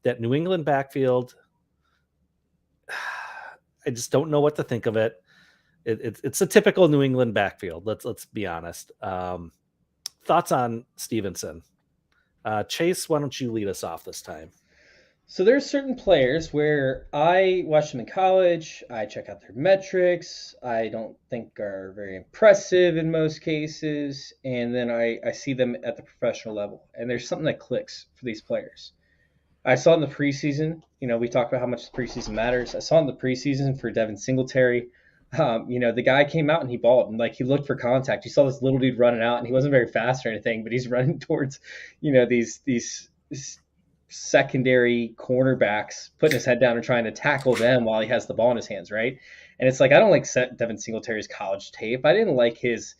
That New England backfield, I just don't know what to think of it. It's a typical New England backfield. Let's be honest. Thoughts on Stevenson? Chase, why don't you lead us off this time? So there's certain players where I watch them in college, I check out their metrics, I don't think are very impressive in most cases, and then I see them at the professional level, and there's something that clicks for these players. I saw in the preseason, we talk about how much the preseason matters. I saw in the preseason for Devin Singletary, the guy came out and he balled and he looked for contact. You saw this little dude running out and he wasn't very fast or anything, but he's running towards, these secondary cornerbacks, putting his head down and trying to tackle them while he has the ball in his hands, right? And it's I don't like Devin Singletary's college tape. I didn't like his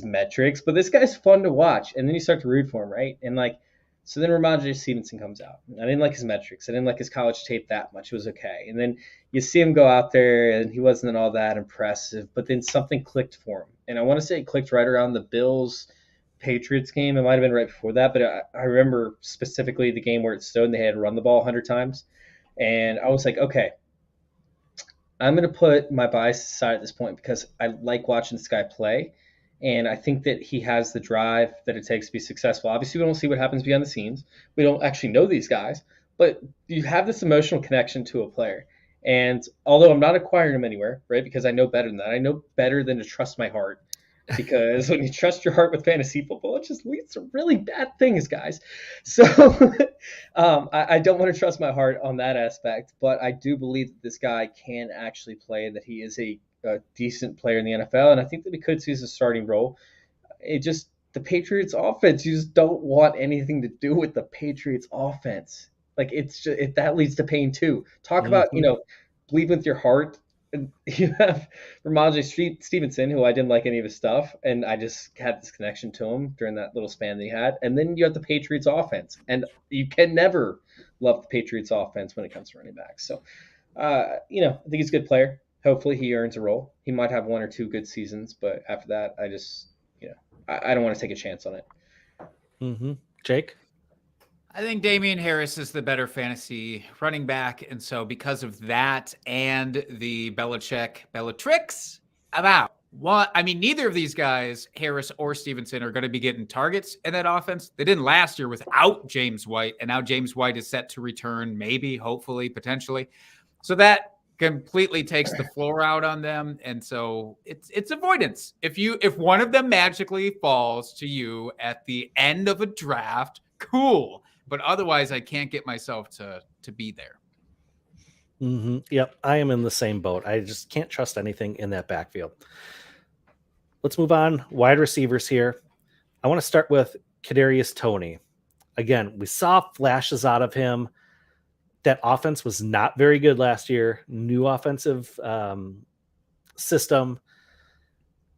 metrics, but this guy's fun to watch. And then you start to root for him, right? And so then Ramontry Stevenson comes out. I didn't like his metrics. I didn't like his college tape that much. It was okay. And then you see him go out there, and he wasn't all that impressive. But then something clicked for him. And I want to say it clicked right around the Bills-Patriots game. It might have been right before that. But I remember specifically the game where it stood and they had run the ball 100 times. And I was like, okay, I'm going to put my bias aside at this point because I like watching this guy play. And I think that he has the drive that it takes to be successful. Obviously, we don't see what happens behind the scenes. We don't actually know these guys. But you have this emotional connection to a player. And although I'm not acquiring him anywhere, right, because I know better than that. I know better than to trust my heart. Because when you trust your heart with fantasy football, it just leads to really bad things, guys. So I don't want to trust my heart on that aspect. But I do believe that this guy can actually play, that he is a decent player in the NFL, and I think that we could see as a starting role. The Patriots offense, you just don't want anything to do with the Patriots offense. That leads to pain too. Talk about, bleed with your heart. And you have Ramontry Stevenson, who I didn't like any of his stuff, and I just had this connection to him during that little span that he had. And then you have the Patriots offense, and you can never love the Patriots offense when it comes to running backs. So, I think he's a good player. Hopefully he earns a role. He might have one or two good seasons, but after that, I just, I don't want to take a chance on it. Mm-hmm. Jake? I think Damian Harris is the better fantasy running back. And so because of that and the Bellatrix, I'm out. Neither of these guys, Harris or Stevenson, are going to be getting targets in that offense. They didn't last year without James White, and now James White is set to return, maybe, hopefully, potentially. So that completely takes the floor out on them, and so it's avoidance. If one of them magically falls to you at the end of a draft, cool. But otherwise, I can't get myself to be there. Mm-hmm. Yep, I am in the same boat. I just can't trust anything in that backfield. Let's move on. Wide receivers here. I want to start with Kadarius Toney. Again, we saw flashes out of him. That offense was not very good last year. New offensive system.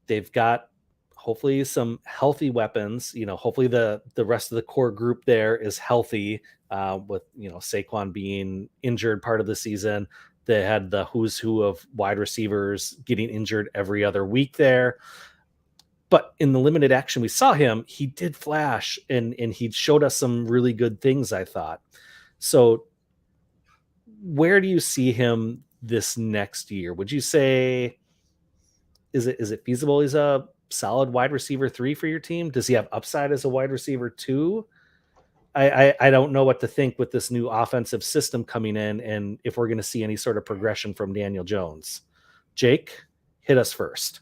They've got hopefully some healthy weapons. Hopefully the rest of the core group there is healthy. With Saquon being injured part of the season, they had the who's who of wide receivers getting injured every other week there. But in the limited action we saw him, he did flash and he showed us some really good things, I thought. So where do you see him this next year? Would you say, is it feasible he's a solid wide receiver 3 for your team? Does he have upside as a wide receiver 2? I don't know what to think with this new offensive system coming in, and if we're going to see any sort of progression from Daniel Jones. Jake, hit us first.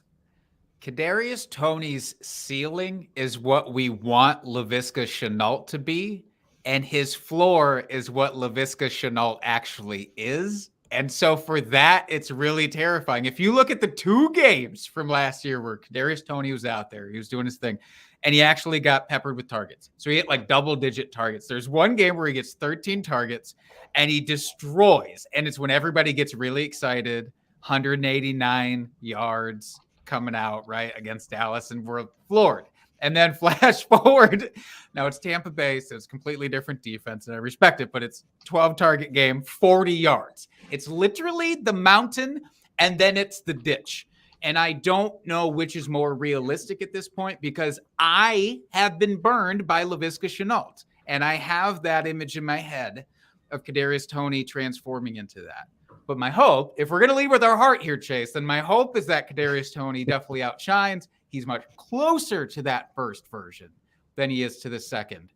Kadarius Toney's ceiling is what we want Laviska Shenault to be, and his floor is what Laviska Shenault actually is. And so for that, it's really terrifying. If you look at the 2 games from last year where Kadarius Toney was out there, he was doing his thing, and he actually got peppered with targets. So he hit like double-digit targets. There's one game where he gets 13 targets, and he destroys. And it's when everybody gets really excited, 189 yards coming out, right, against Dallas, and we're floored. And then flash forward. Now it's Tampa Bay, so it's completely different defense, and I respect it, but it's 12-target game, 40 yards. It's literally the mountain, and then it's the ditch. And I don't know which is more realistic at this point, because I have been burned by Laviska Shenault, and I have that image in my head of Kadarius Toney transforming into that. But my hope, if we're going to lead with our heart here, Chase, then my hope is that Kadarius Toney definitely outshines. He's much closer to that first version than he is to the second.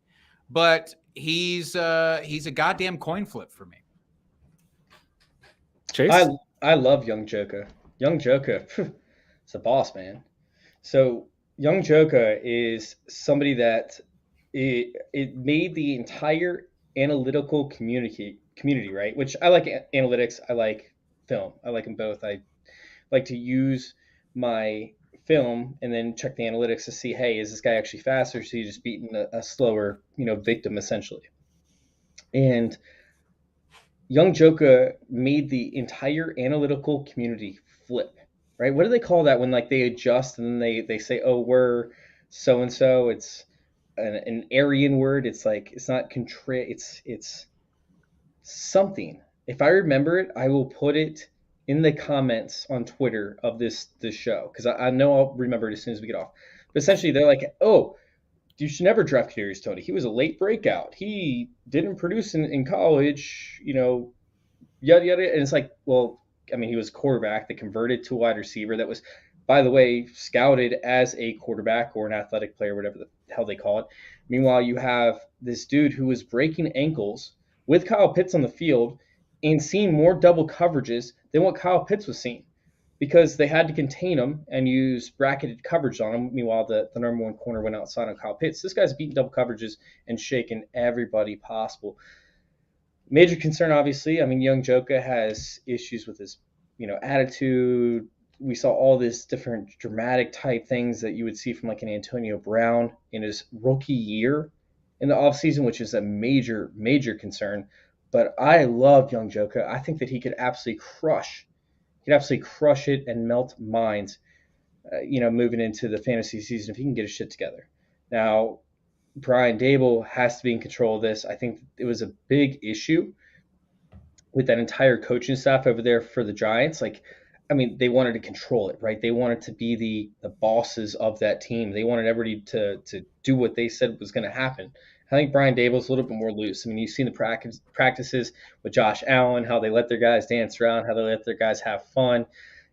But he's a goddamn coin flip for me. Chase? I love Young Joka. Young Joka, it's a boss, man. So Young Joka is somebody that it made the entire analytical community, right? Which I like analytics. I like film. I like them both. I like to use my film and then check the analytics to see, hey, is this guy actually faster? So he's just beating a slower, victim essentially. And Young Joka made the entire analytical community flip, right? What do they call that when like they adjust and then they say, oh, we're so and so? It's an Aryan word. It's like it's not it's something. If I remember it, I will put it in the comments on Twitter of this show because I know I'll remember it as soon as we get off. But essentially, they're like, oh, you should never draft Kadarius Toney. He was a late breakout. He didn't produce in college, yada, yada. And it's like, well, I mean, he was a quarterback that converted to a wide receiver that was, by the way, scouted as a quarterback or an athletic player, whatever the hell they call it. Meanwhile, you have this dude who was breaking ankles with Kyle Pitts on the field and seeing more double coverages than what Kyle Pitts was seeing because they had to contain him and use bracketed coverage on him. Meanwhile, the number one corner went outside on Kyle Pitts. This guy's beating double coverages and shaking everybody possible. Major concern, obviously. I mean, Young Joka has issues with his, attitude. We saw all this different dramatic type things that you would see from like an Antonio Brown in his rookie year in the offseason, which is a major, major concern. But I love Young Joka. I think that he could absolutely crush it and melt minds, moving into the fantasy season if he can get his shit together. Now, Brian Dable has to be in control of this. I think it was a big issue with that entire coaching staff over there for the Giants. They wanted to control it, right? They wanted to be the bosses of that team. They wanted everybody to do what they said was going to happen. I think Brian Dable's a little bit more loose. I mean, you've seen the practices with Josh Allen, how they let their guys dance around, how they let their guys have fun.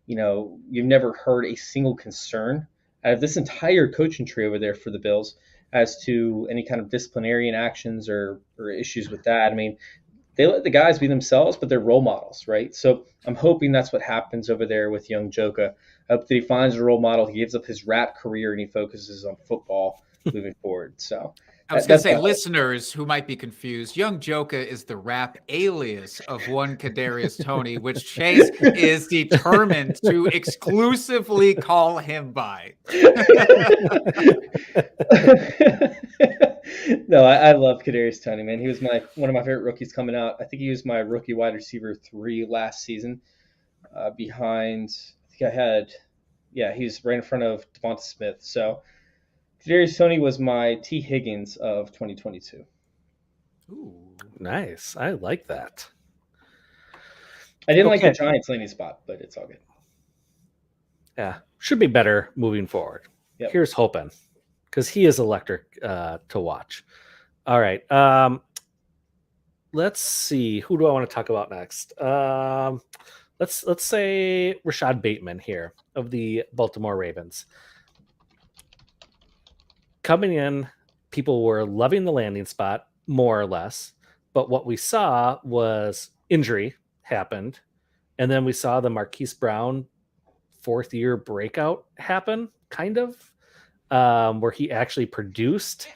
You've never heard a single concern out of this entire coaching tree over there for the Bills as to any kind of disciplinarian actions or issues with that. I mean, they let the guys be themselves, but they're role models, right? So I'm hoping that's what happens over there with Young Joka. I hope that he finds a role model. He gives up his rap career and he focuses on football moving forward. So I was going to say, listeners who might be confused, Young Joka is the rap alias of one Kadarius Toney, which Chase is determined to exclusively call him by. No, I love Kadarius Toney, man. He was one of my favorite rookies coming out. I think he was my rookie wide receiver 3 last season. Behind, I think he's right in front of Devonta Smith. So Kadarius Toney was my T. Higgins of 2022. Ooh, nice. I like that. I didn't like the Giants landing spot, but it's all good. Yeah, should be better moving forward. Yep. Here's hoping, because he is electric to watch. All right. Let's see. Who do I want to talk about next? Let's say Rashad Bateman here of the Baltimore Ravens. Coming in, people were loving the landing spot, more or less. But what we saw was injury happened. And then we saw the Marquise Brown 4th-year breakout happen, kind of, where he actually produced.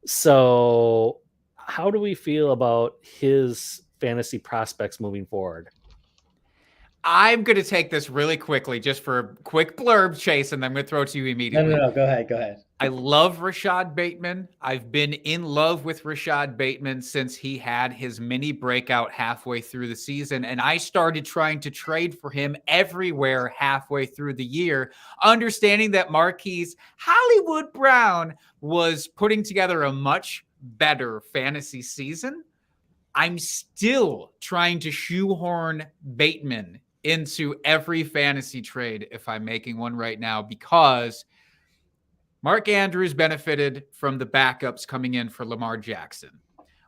So how do we feel about his fantasy prospects moving forward? I'm going to take this really quickly, just for a quick blurb, Chase, and then I'm going to throw it to you immediately. No. Go ahead. I love Rashad Bateman. I've been in love with Rashad Bateman since he had his mini breakout halfway through the season, and I started trying to trade for him everywhere halfway through the year, understanding that Marquise Hollywood Brown was putting together a much better fantasy season. I'm still trying to shoehorn Bateman into every fantasy trade if I'm making one right now, because Mark Andrews benefited from the backups coming in for Lamar Jackson.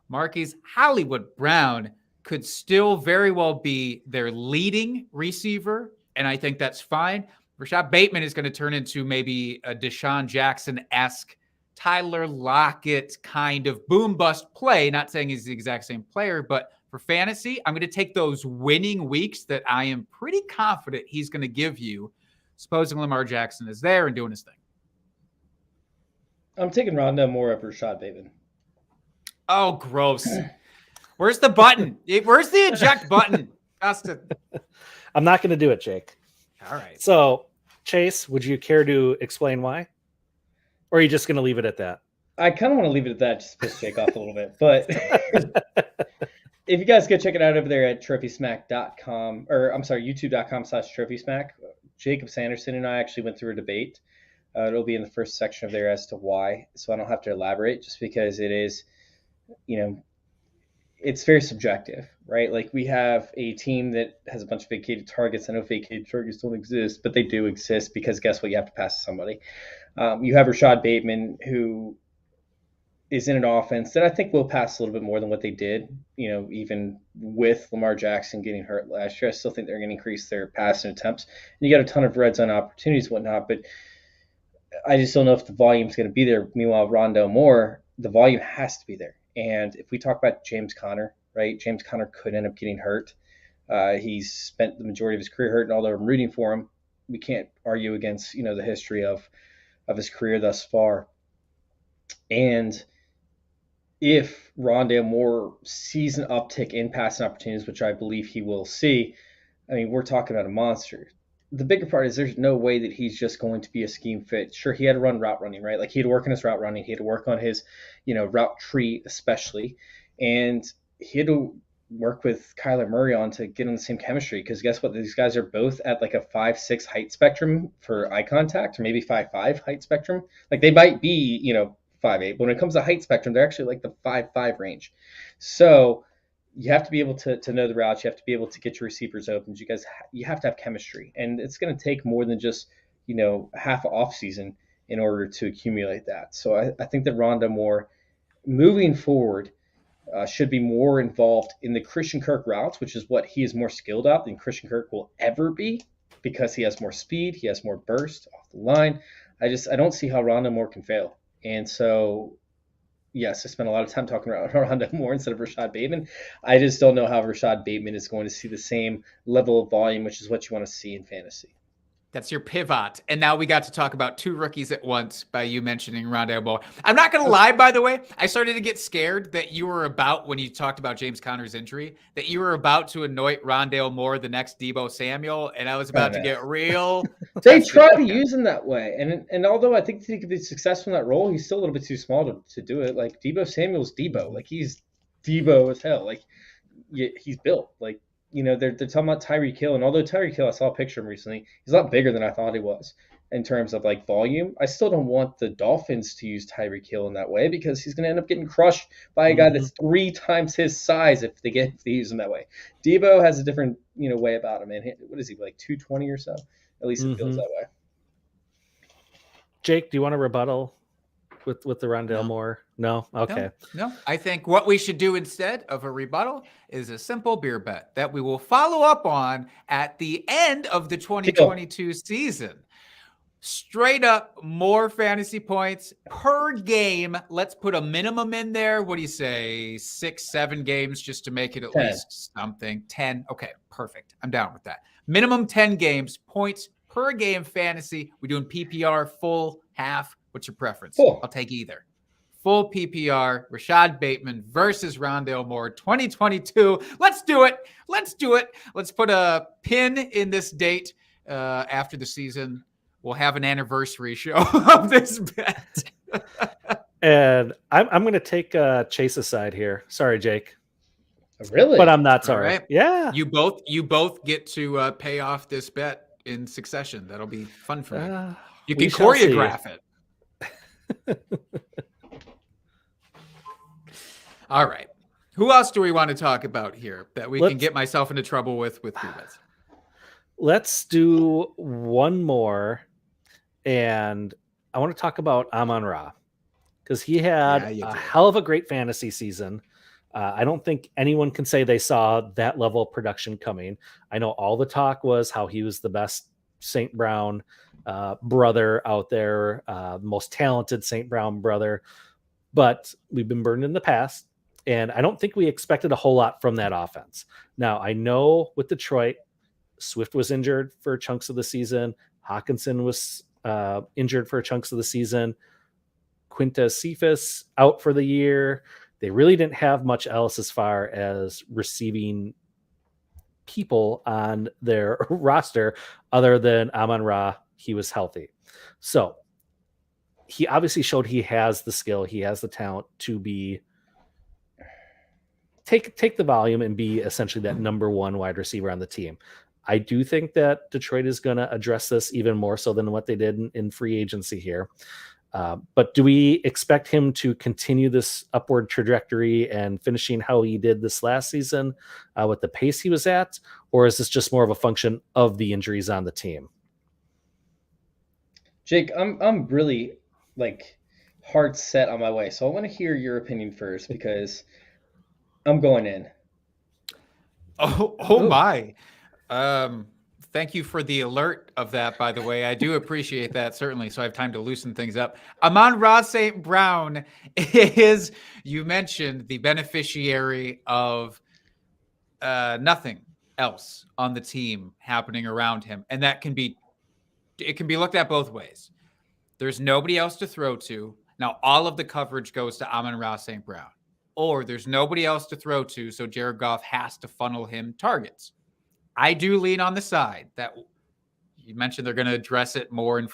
Marquise Hollywood Brown could still very well be their leading receiver, and I think that's fine. Rashad Bateman is going to turn into maybe a Deshaun Jackson-esque Tyler Lockett kind of boom bust play. Not saying he's the exact same player, but for fantasy, I'm going to take those winning weeks that I am pretty confident he's going to give you, supposing Lamar Jackson is there and doing his thing. I'm taking Rondale Moore over Rashad Bateman. Oh, gross. Where's the button? Where's the eject button? Justin. I'm not going to do it, Jake. All right. So, Chase, would you care to explain why? Or are you just going to leave it at that? I kind of want to leave it at that, just to piss Jake off a little bit. But if you guys go check it out over there at trophysmack.com, or I'm sorry, youtube.com/trophysmack, Jacob Sanderson and I actually went through a debate. It'll be in the first section of there as to why, so I don't have to elaborate, just because it is, it's very subjective, right? Like, we have a team that has a bunch of vacated targets. I know vacated targets don't exist, but they do exist, because guess what? You have to pass to somebody. You have Rashad Bateman, who is in an offense that I think will pass a little bit more than what they did, even with Lamar Jackson getting hurt last year. I still think they're going to increase their passing attempts. And you got a ton of red zone opportunities and whatnot, but I just don't know if the volume is going to be there. Meanwhile, Rondale Moore, the volume has to be there. And if we talk about James Conner, right, James Conner could end up getting hurt. He's spent the majority of his career hurt, and although I'm rooting for him, we can't argue against, the history of his career thus far. And if Rondale Moore sees an uptick in passing opportunities, which I believe he will see, I mean, we're talking about a monster. The bigger part is there's no way that he's just going to be a scheme fit. Sure, he had to run route running, right? Like, he had to work on his route running. He had to work on his, route tree especially. And he had to work with Kyler Murray on to get on the same chemistry, because guess what? These guys are both at like a 5'6" height spectrum for eye contact, or maybe 5'5" height spectrum. Like, they might be, 5'8", but when it comes to height spectrum, they're actually like the 5'5" range. So you have to be able to know the routes. You have to be able to get your receivers open. You have to have chemistry, and it's going to take more than just half an off season in order to accumulate that. So I think that Rondale Moore, moving forward, should be more involved in the Christian Kirk routes, which is what he is more skilled at than Christian Kirk will ever be, because he has more speed, he has more burst off the line. I don't see how Rondale Moore can fail. And so, yes, I spent a lot of time talking about Rondale Moore instead of Rashad Bateman. I just don't know how Rashad Bateman is going to see the same level of volume, which is what you want to see in fantasy. That's your pivot. And now we got to talk about two rookies at once by you mentioning Rondale Moore. I'm not going to lie, by the way. I started to get scared that you were about, when you talked about James Conner's injury, that you were about to anoint Rondale Moore the next Deebo Samuel, and I was about to get real. They try to use him that way. And although I think he could be successful in that role, he's still a little bit too small to do it. Like, Deebo Samuel's Deebo. Like, he's Deebo as hell. Like, he's built. Like, they're talking about Tyreek Hill, and although Tyreek Hill, I saw a picture of him recently, he's a lot bigger than I thought he was in terms of like volume. I still don't want the Dolphins to use Tyreek Hill in that way, because he's going to end up getting crushed by a guy that's 3 times his size if they use him that way. Deebo has a different way about him, man. What is he, like 220 or so? At least it feels that way. Jake, do you want to rebuttal with the Rondale Moore? No? Okay. No. I think what we should do instead of a rebuttal is a simple beer bet that we will follow up on at the end of the 2022 season. Straight up, more fantasy points per game. Let's put a minimum in there. What do you say? 6-7 games, just to make it at 10. least something. 10. Okay, perfect. I'm down with that. Minimum 10 games, points per game fantasy. We're doing PPR, full, half. What's your preference? Full. I'll take either. Full PPR, Rashad Bateman versus Rondale Moore, 2022. Let's do it. Let's put a pin in this date after the season. We'll have an anniversary show of this bet. And I'm going to take Chase aside here. Sorry, Jake. Really? But I'm not sorry. All right. Yeah. You both get to pay off this bet in succession. That'll be fun for me. You can choreograph it. All right. Who else do we want to talk about here that we can get myself into trouble with free bets? Let's do one more. And I want to talk about Amon-Ra, because he had a hell of a great fantasy season. I don't think anyone can say they saw that level of production coming. I know all the talk was how he was the best St. Brown brother out there, most talented St. Brown brother, but we've been burned in the past. And I don't think we expected a whole lot from that offense. Now, I know with Detroit, Swift was injured for chunks of the season. Hawkinson was injured for chunks of the season. Quintez Cephas out for the year. They really didn't have much else as far as receiving people on their roster other than Amon-Ra. He was healthy. So he obviously showed he has the skill. He has the talent to be take the volume and be essentially that number one wide receiver on the team. I do think that Detroit is going to address this even more so than what they did in free agency here. But do we expect him to continue this upward trajectory and finishing how he did this last season with the pace he was at? Or is this just more of a function of the injuries on the team? Jake, I'm really hard set on my way. So I want to hear your opinion first because I'm going in. Oh my. Thank you for the alert of that, by the way. I do appreciate that, certainly, so I have time to loosen things up. Amon-Ra St. Brown is, you mentioned, the beneficiary of nothing else on the team happening around him. And it can be looked at both ways. There's nobody else to throw to. Now, all of the coverage goes to Amon-Ra St. Brown. Or there's nobody else to throw to, so Jared Goff has to funnel him targets. I do lean on the side that you mentioned they're going to address it more in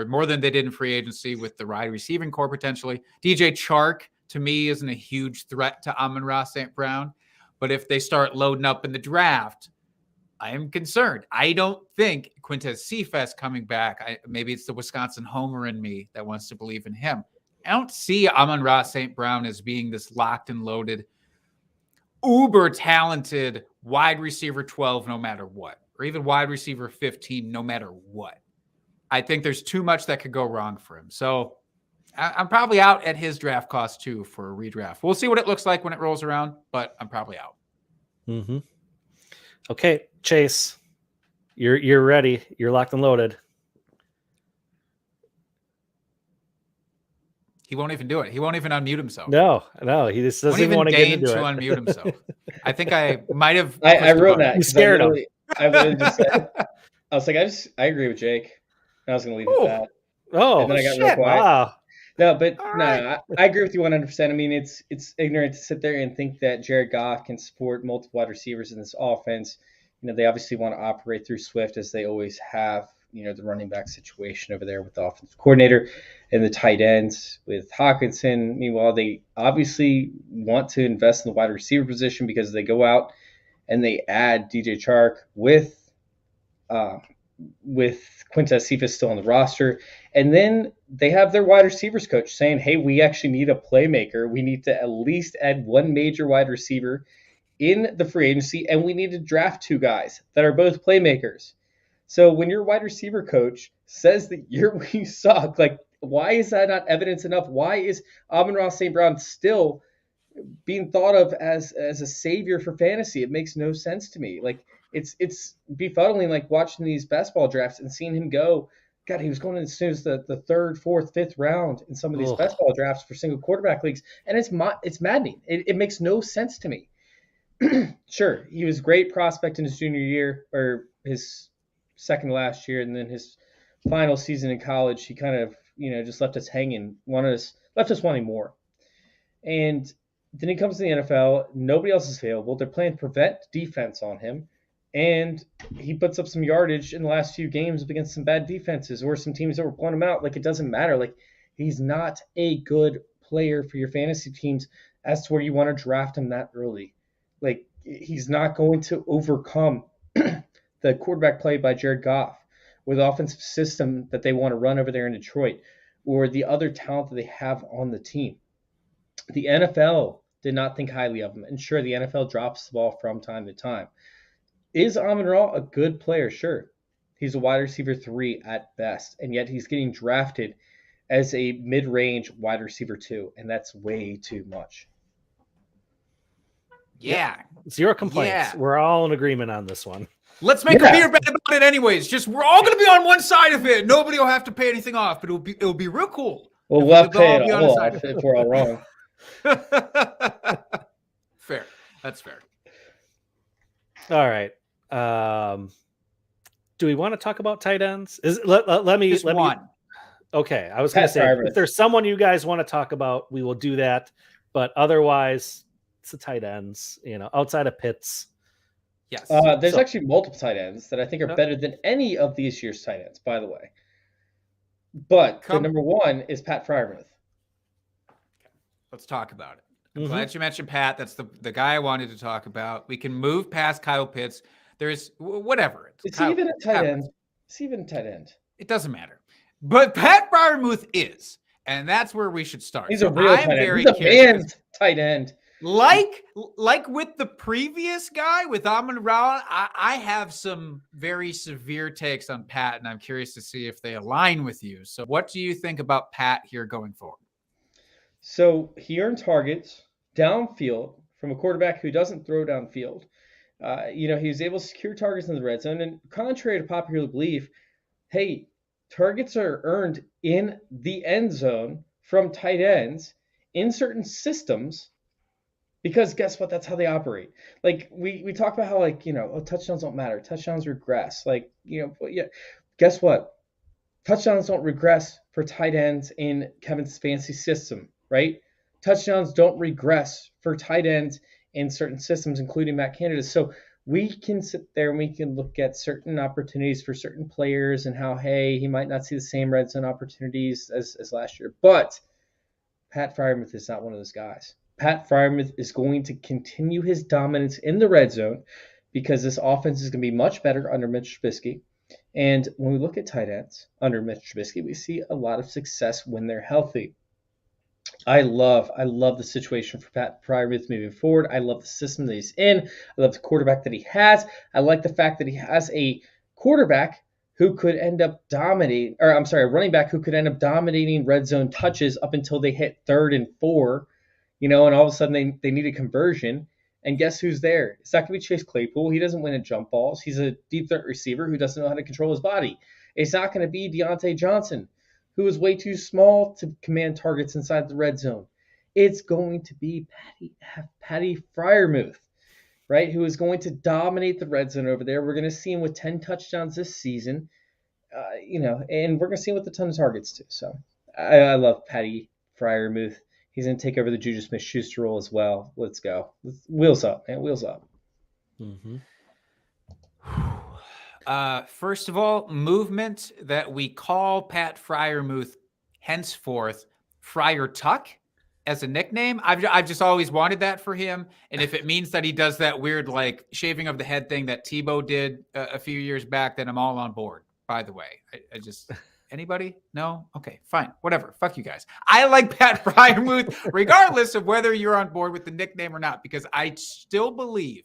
more than they did in free agency with the wide receiving core potentially. DJ Chark, to me, isn't a huge threat to Amon-Ra St. Brown. But if they start loading up in the draft, I am concerned. I don't think Quintez Cephas coming back. Maybe it's the Wisconsin homer in me that wants to believe in him. I don't see Amon-Ra St. Brown as being this locked and loaded, uber talented wide receiver 12 no matter what, or even wide receiver 15 no matter what. I think there's too much that could go wrong for him. So I'm probably out at his draft cost too for a redraft. We'll see what it looks like when it rolls around, but I'm probably out. Mm-hmm. Okay, Chase, you're ready. You're locked and loaded. He won't even do it. He won't even unmute himself. No, he just doesn't even want to get into it. Unmute himself. I think I might have. I wrote that. You scared him. I literally just said, I was like, I agree with Jake. I was going to leave it at that. Oh, and then I got shit! real quiet. Wow. No, but right. I agree with you 100%. I mean, it's ignorant to sit there and think that Jared Goff can support multiple wide receivers in this offense. You know, they obviously want to operate through Swift as they always have. You know, the running back situation over there with the offensive coordinator and the tight ends with Hawkinson. Meanwhile, they obviously want to invest in the wide receiver position because they go out and they add DJ Chark with Quintez Cephas still on the roster. And then they have their wide receivers coach saying, hey, we actually need a playmaker. We need to at least add one major wide receiver in the free agency, and we need to draft two guys that are both playmakers. So when your wide receiver coach says that you suck, why is that not evidence enough? Why is Amon-Ra St. Brown still being thought of as a savior for fantasy? It makes no sense to me. It's befuddling, watching these best ball drafts and seeing him go. God, he was going as soon as the third, fourth, fifth round in some of these best ball drafts for single quarterback leagues, and it's maddening. It makes no sense to me. Sure, he was a great prospect in his junior year or his second to last year, and then his final season in college, he kind of just left us hanging, left us wanting more. And then he comes to the NFL. Nobody else is available. They're playing prevent defense on him. And he puts up some yardage in the last few games against some bad defenses or some teams that were pulling him out. It doesn't matter. He's not a good player for your fantasy teams as to where you want to draft him that early. He's not going to overcome the quarterback play by Jared Goff or the offensive system that they want to run over there in Detroit or the other talent that they have on the team. The NFL did not think highly of him. And sure, the NFL drops the ball from time to time. Is Amon-Ra a good player? Sure. He's a wide receiver 3 at best, and yet he's getting drafted as a mid-range wide receiver 2, and that's way too much. Yeah. Zero complaints. Yeah. We're all in agreement on this one. Let's make a beer bet about it anyways. Just we're all going to be on one side of it. Nobody will have to pay anything off, but it'll be real cool. Well, we'll pay it all off if we're all wrong. Fair. That's fair. All right. Do we want to talk about tight ends? Let me. Okay, I was going to say, if there's someone you guys want to talk about, we will do that. But otherwise, it's the tight ends, outside of Pitts. Yes. There's actually multiple tight ends that I think are better than any of these year's tight ends, by the way. But the number one is Pat Fryermuth. Let's talk about it. I'm glad you mentioned Pat. That's the guy I wanted to talk about. We can move past Kyle Pitts. There's whatever. It's even a tight end. It's even a tight end. It doesn't matter. But Pat Fryermuth is, and that's where we should start. He's a real tight end. He's a man's tight end. Like with the previous guy, with Amon-Ra, I have some very severe takes on Pat, and I'm curious to see if they align with you. So what do you think about Pat here going forward? So he earned targets downfield from a quarterback who doesn't throw downfield. He was able to secure targets in the red zone. And contrary to popular belief, hey, targets are earned in the end zone from tight ends in certain systems because guess what? That's how they operate. Like we talk about how touchdowns don't matter. Touchdowns regress. Guess what? Touchdowns don't regress for tight ends in Kevin's fancy system, right? Touchdowns don't regress for tight ends in certain systems, including Matt Canada. So we can sit there and we can look at certain opportunities for certain players and how, hey, he might not see the same red zone opportunities as last year. But Pat Fryermuth is not one of those guys. Pat Fryermuth is going to continue his dominance in the red zone because this offense is going to be much better under Mitch Trubisky. And when we look at tight ends under Mitch Trubisky, we see a lot of success when they're healthy. I love the situation for Pat Fryermuth moving forward. I love the system that he's in. I love the quarterback that he has. I like the fact that he has a quarterback who could end up dominating, a running back who could end up dominating red zone touches up until they hit 3rd and 4, and all of a sudden they need a conversion. And guess who's there? It's not going to be Chase Claypool. He doesn't win at jump balls. He's a deep threat receiver who doesn't know how to control his body. It's not going to be Deontay Johnson, who is way too small to command targets inside the red zone. It's going to be Patty Fryermuth, right, who is going to dominate the red zone over there. We're going to see him with 10 touchdowns this season, and we're going to see him with a ton of targets too. So I love Patty Fryermuth. He's going to take over the Juju Smith-Schuster role as well. Let's go. Wheels up, man. Wheels up. Mm-hmm. First of all, movement that we call Pat Fryermuth henceforth Friar Tuck as a nickname. I've just always wanted that for him. And if it means that he does that weird shaving of the head thing that Tebow did a few years back, then I'm all on board, by the way. I just... Anybody? No? Okay, fine. Whatever. Fuck you guys. I like Pat Fryermuth, regardless of whether you're on board with the nickname or not, because I still believe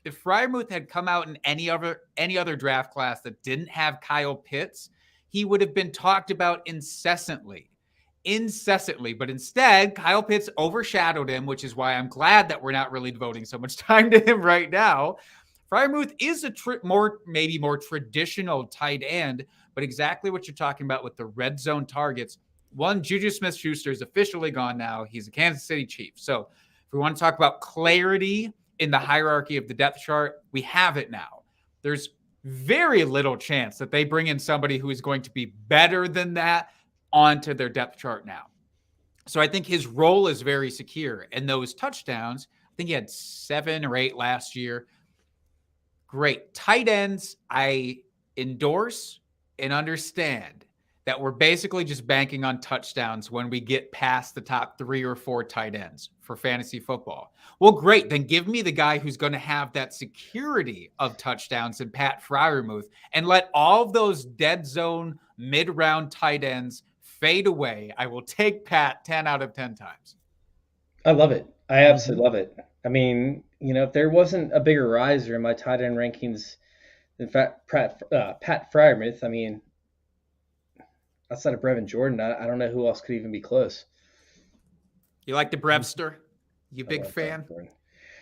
if Fryermuth had come out in any other draft class that didn't have Kyle Pitts, he would have been talked about incessantly. But instead, Kyle Pitts overshadowed him, which is why I'm glad that we're not really devoting so much time to him right now. Fryermuth is a maybe more traditional tight end, but exactly what you're talking about with the red zone targets. One, Juju Smith-Schuster is officially gone now. He's a Kansas City Chief. So if we want to talk about clarity in the hierarchy of the depth chart, we have it now. There's very little chance that they bring in somebody who is going to be better than that onto their depth chart now. So I think his role is very secure. And those touchdowns, I think he had 7 or 8 last year. Great. Tight ends, I endorse and understand that we're basically just banking on touchdowns when we get past the top 3 or 4 tight ends for fantasy football. Well, great. Then give me the guy who's going to have that security of touchdowns in Pat Fryermuth and let all of those dead zone mid-round tight ends fade away. I will take Pat 10 out of 10 times. I love it. I absolutely love it. I mean, if there wasn't a bigger riser in my tight end rankings than Pat Fryermuth, I mean, outside of Brevin Jordan, I don't know who else could even be close. You like the Brevster? You big fan?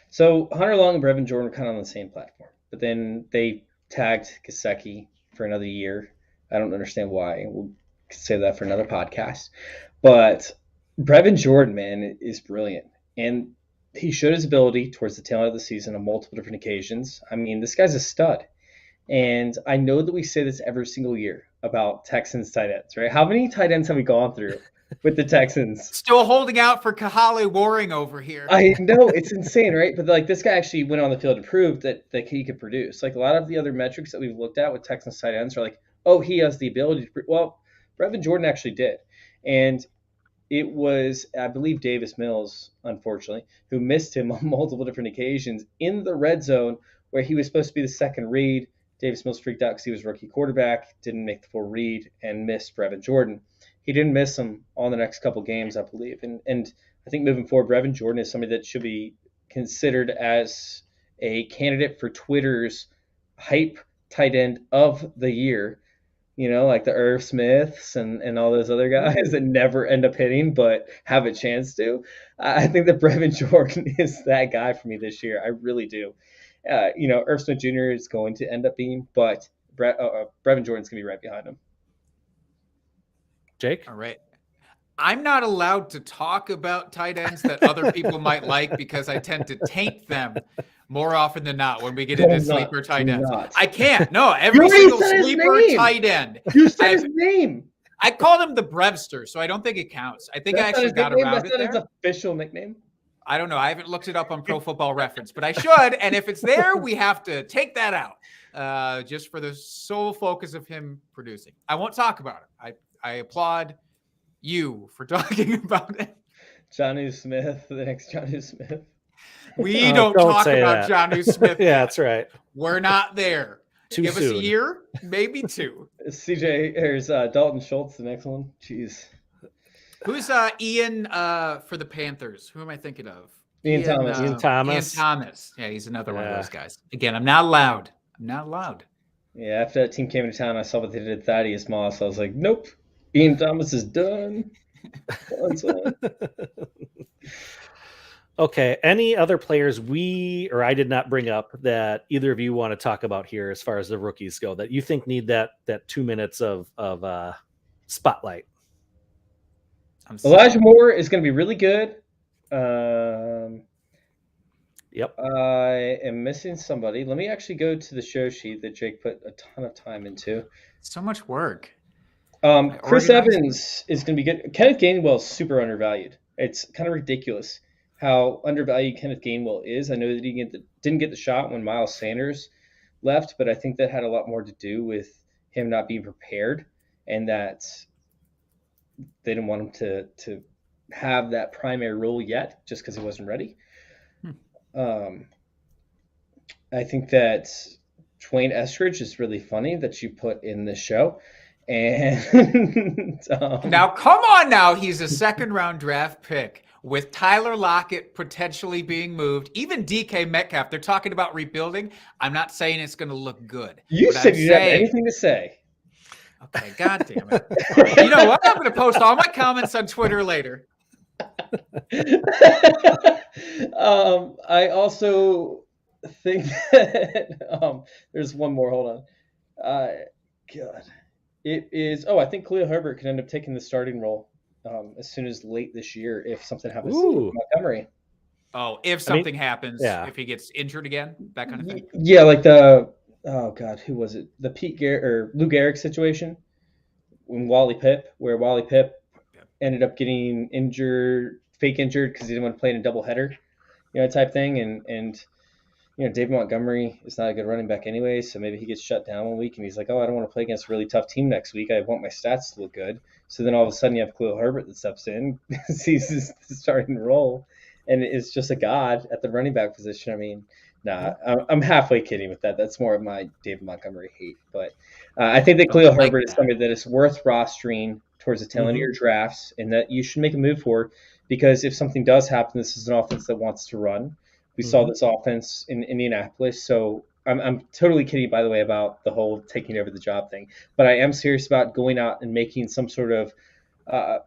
So Hunter Long and Brevin Jordan are kind of on the same platform, but then they tagged Gesicki for another year. I don't understand why. We'll save that for another podcast. But Brevin Jordan, man, is brilliant. And he showed his ability towards the tail end of the season on multiple different occasions. I mean, this guy's a stud. And I know that we say this every single year about Texans tight ends, right? How many tight ends have we gone through with the Texans? Still holding out for Kahale Waring over here. I know, it's insane, right? But like this guy actually went on the field and proved that he could produce. Like a lot of the other metrics that we've looked at with Texans tight ends are like, oh, he has the ability to. Well, Brevin Jordan actually did, and it was, I believe, Davis Mills, unfortunately, who missed him on multiple different occasions in the red zone where he was supposed to be the second read. Davis Mills freaked out because he was rookie quarterback, didn't make the full read, and missed Brevin Jordan. He didn't miss him on the next couple games, I believe. And I think moving forward, Brevin Jordan is somebody that should be considered as a candidate for Twitter's hype tight end of the year. You know, like the Irv Smiths and all those other guys that never end up hitting but have a chance to. I think that Brevin Jordan is that guy for me this year. I really do. Irv Smith Jr. is going to end up being, but Brevin Jordan's going to be right behind him. Jake? All right. I'm not allowed to talk about tight ends that other people might like because I tend to taint them more often than not when we get into sleeper tight ends. I can't. No, every single sleeper tight end. You said his name. I called him the Brevster, so I don't think it counts. I think I actually got around it there. That's his official nickname. I don't know. I haven't looked it up on Pro Football Reference, but I should. And if it's there, we have to take that out just for the sole focus of him producing. I won't talk about it. I applaud you for talking about it. Jonnu Smith, the next Jonnu Smith. We don't talk about Jonnu Smith. Yeah, that's right. We're not there. Give us a year, maybe two. There's Dalton Schultz, the next one. Jeez. Who's Ian for the Panthers? Who am I thinking of? Ian Thomas. Ian Thomas. Yeah, he's another one of those guys. Again, I'm not allowed. Yeah, after that team came to town, I saw what they did to Thaddeus Moss. I was like, nope. Ian Thomas is done. Okay. Any other players I did not bring up that either of you want to talk about here as far as the rookies go that you think need that 2 minutes of spotlight? Elijah Moore is going to be really good. Yep. I am missing somebody. Let me actually go to the show sheet that Jake put a ton of time into. So much work. Chris Evans is going to be good. Kenneth Gainwell is super undervalued. It's kind of ridiculous how undervalued Kenneth Gainwell is. I know that he didn't get the shot when Miles Sanders left, but I think that had a lot more to do with him not being prepared and that they didn't want him to have that primary role yet just because he wasn't ready. I think that Dwayne Eskridge is really funny that you put in this show. And now, come on now. He's a second-round draft pick with Tyler Lockett potentially being moved. Even DK Metcalf, they're talking about rebuilding. I'm not saying it's going to look good. You said you didn't have anything to say. Okay, God damn it. You know what? I'm going to post all my comments on Twitter later. I also think that there's one more. Hold on. God. It is. I think Khalil Herbert could end up taking the starting role as soon as late this year if something happens to Montgomery. Oh, if something happens, if he gets injured again, that kind of thing. Yeah, like who was it? The Pete Garrett or Lou Gehrig situation when Wally Pipp ended up getting injured, fake injured because he didn't want to play in a doubleheader, type thing, and. David Montgomery is not a good running back anyway, so maybe he gets shut down one week and he's like, I don't want to play against a really tough team next week. I want my stats to look good. So then all of a sudden you have Khalil Herbert that steps in, sees his starting role, and is just a god at the running back position. I mean, I'm halfway kidding with that. That's more of my David Montgomery hate. But I think that Khalil Herbert is somebody that is worth rostering towards the tail end of your drafts and that you should make a move for because if something does happen, this is an offense that wants to run. We saw this offense in Indianapolis. So I'm totally kidding, by the way, about the whole taking over the job thing. But I am serious about going out and making some sort of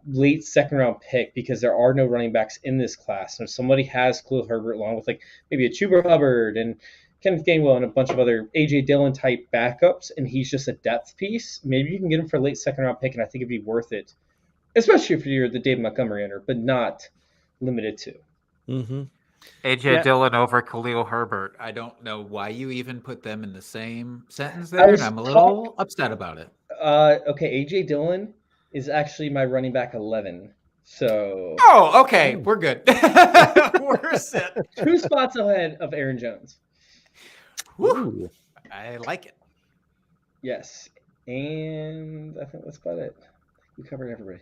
late second-round pick because there are no running backs in this class. And if somebody has Khalil Herbert along with maybe a Chuba Hubbard and Kenneth Gainwell and a bunch of other A.J. Dillon type backups, and he's just a depth piece, maybe you can get him for a late second-round pick, and I think it'd be worth it, especially if you're the David Montgomery owner, but not limited to. Mm-hmm. AJ Dillon over Khalil Herbert. I don't know why you even put them in the same sentence there, and I'm a little upset about it. Okay, AJ Dillon is actually my running back 11. So. Oh, okay, we're good. We're set. 2 spots ahead of Aaron Jones. Ooh. I like it. Yes, and I think that's about it. We covered everybody.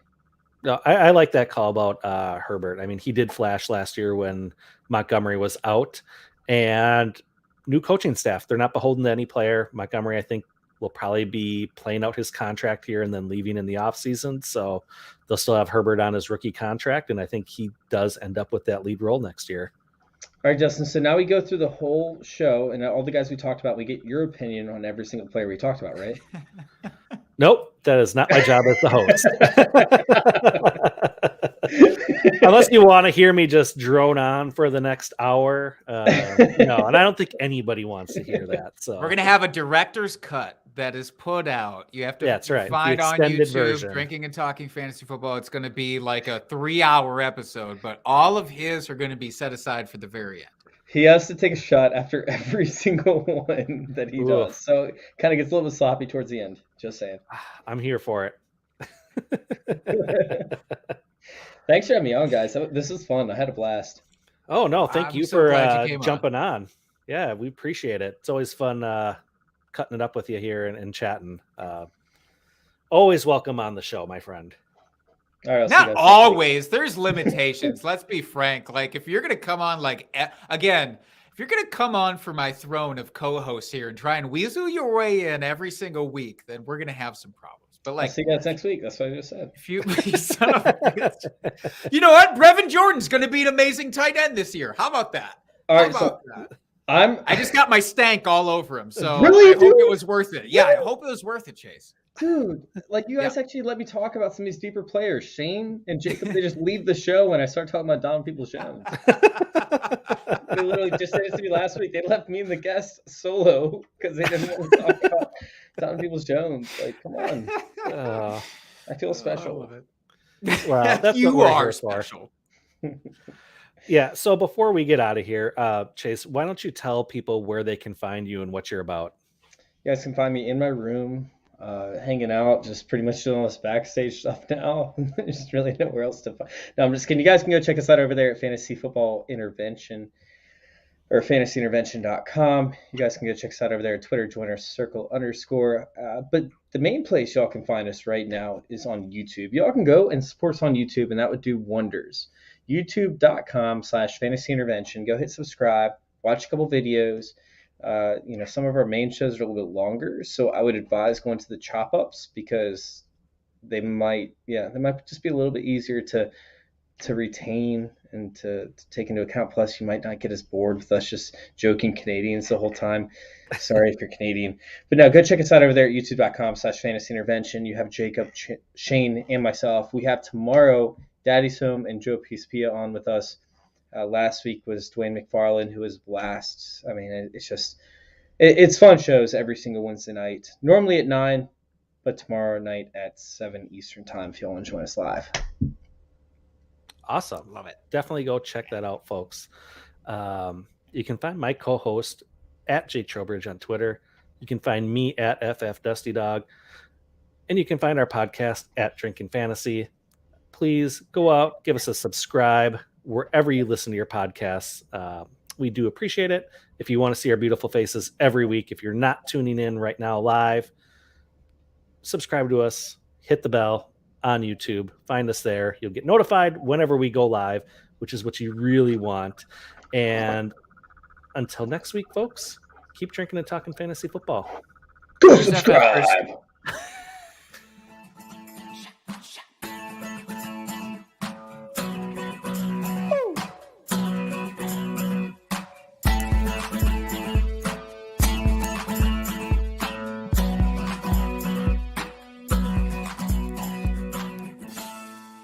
No, I like that call about Herbert. I mean, he did flash last year when Montgomery was out, and new coaching staff. They're not beholden to any player. Montgomery, I think, will probably be playing out his contract here and then leaving in the offseason. So they'll still have Herbert on his rookie contract, and I think he does end up with that lead role next year. All right, Justin. So now we go through the whole show, and all the guys we talked about, we get your opinion on every single player we talked about, right? Nope, that is not my job as the host. Unless you want to hear me just drone on for the next hour. No, and I don't think anybody wants to hear that. So we're going to have a director's cut that is put out. You have to find on YouTube, version. Drinking and Talking Fantasy Football. It's going to be like a 3-hour episode, but all of his are going to be set aside for the very end. He has to take a shot after every single one that he does. So it kind of gets a little bit sloppy towards the end. Just saying. I'm here for it. Thanks for having me on, guys. This was fun. I had a blast. Oh, no. Thank you for jumping on. Yeah, we appreciate it. It's always fun cutting it up with you here and chatting. Always welcome on the show, my friend. All right, not always. There's limitations. Let's be frank. Like, if you're going to come on, if you're going to come on for my throne of co-hosts here and try and weasel your way in every single week, then we're going to have some problems. But I'll see you guys next week. That's what I just said. If you know what? Brevin Jordan's going to be an amazing tight end this year. How about that? All right, I just got my stank all over him, so really, I hope it was worth it. Yeah, I hope it was worth it, Chase. Dude, like you guys actually let me talk about some of these deeper players. Shane and Jacob, they just leave the show when I start talking about Donovan Peoples-Jones. They literally just said it to me last week. They left me and the guest solo because they didn't want to talk about Donovan Peoples-Jones. Like, come on. I feel special. Well, that's you are special. Yeah. So before we get out of here, Chase, why don't you tell people where they can find you and what you're about? You guys can find me in my room, hanging out, just pretty much doing all this backstage stuff now. There's really nowhere else to find. No, I'm just kidding. You guys can go check us out over there at Fantasy Football Intervention or fantasyintervention.com. You guys can go check us out over there at Twitter, join our circle _. But the main place y'all can find us right now is on YouTube. Y'all can go and support us on YouTube, and that would do wonders. youtube.com/fantasyintervention. Go hit subscribe, watch a couple videos. Some of our main shows are a little bit longer, so I would advise going to the chop ups because they might just be a little bit easier to retain and to take into account. Plus, you might not get as bored with us just joking Canadians the whole time. Sorry if you're Canadian, but no, go check us out over there at youtube.com/fantasyintervention. You have Jacob, Shane, and myself. We have tomorrow Daddy's Home and Joe Pispia on with us. Last week was Dwayne McFarland, who was blast. I mean, it's fun shows every single Wednesday night. Normally at 9, but tomorrow night at 7 Eastern time if you want to join us live. Awesome. Love it. Definitely go check that out, folks. You can find my co-host at Jake Trowbridge on Twitter. You can find me at FFDustyDog. And you can find our podcast at Drinking Fantasy. Please go out, give us a subscribe wherever you listen to your podcasts. We do appreciate it. If you want to see our beautiful faces every week, if you're not tuning in right now live, subscribe to us, hit the bell on YouTube, find us there. You'll get notified whenever we go live, which is what you really want. And until next week, folks, keep drinking and talking fantasy football. Go subscribe.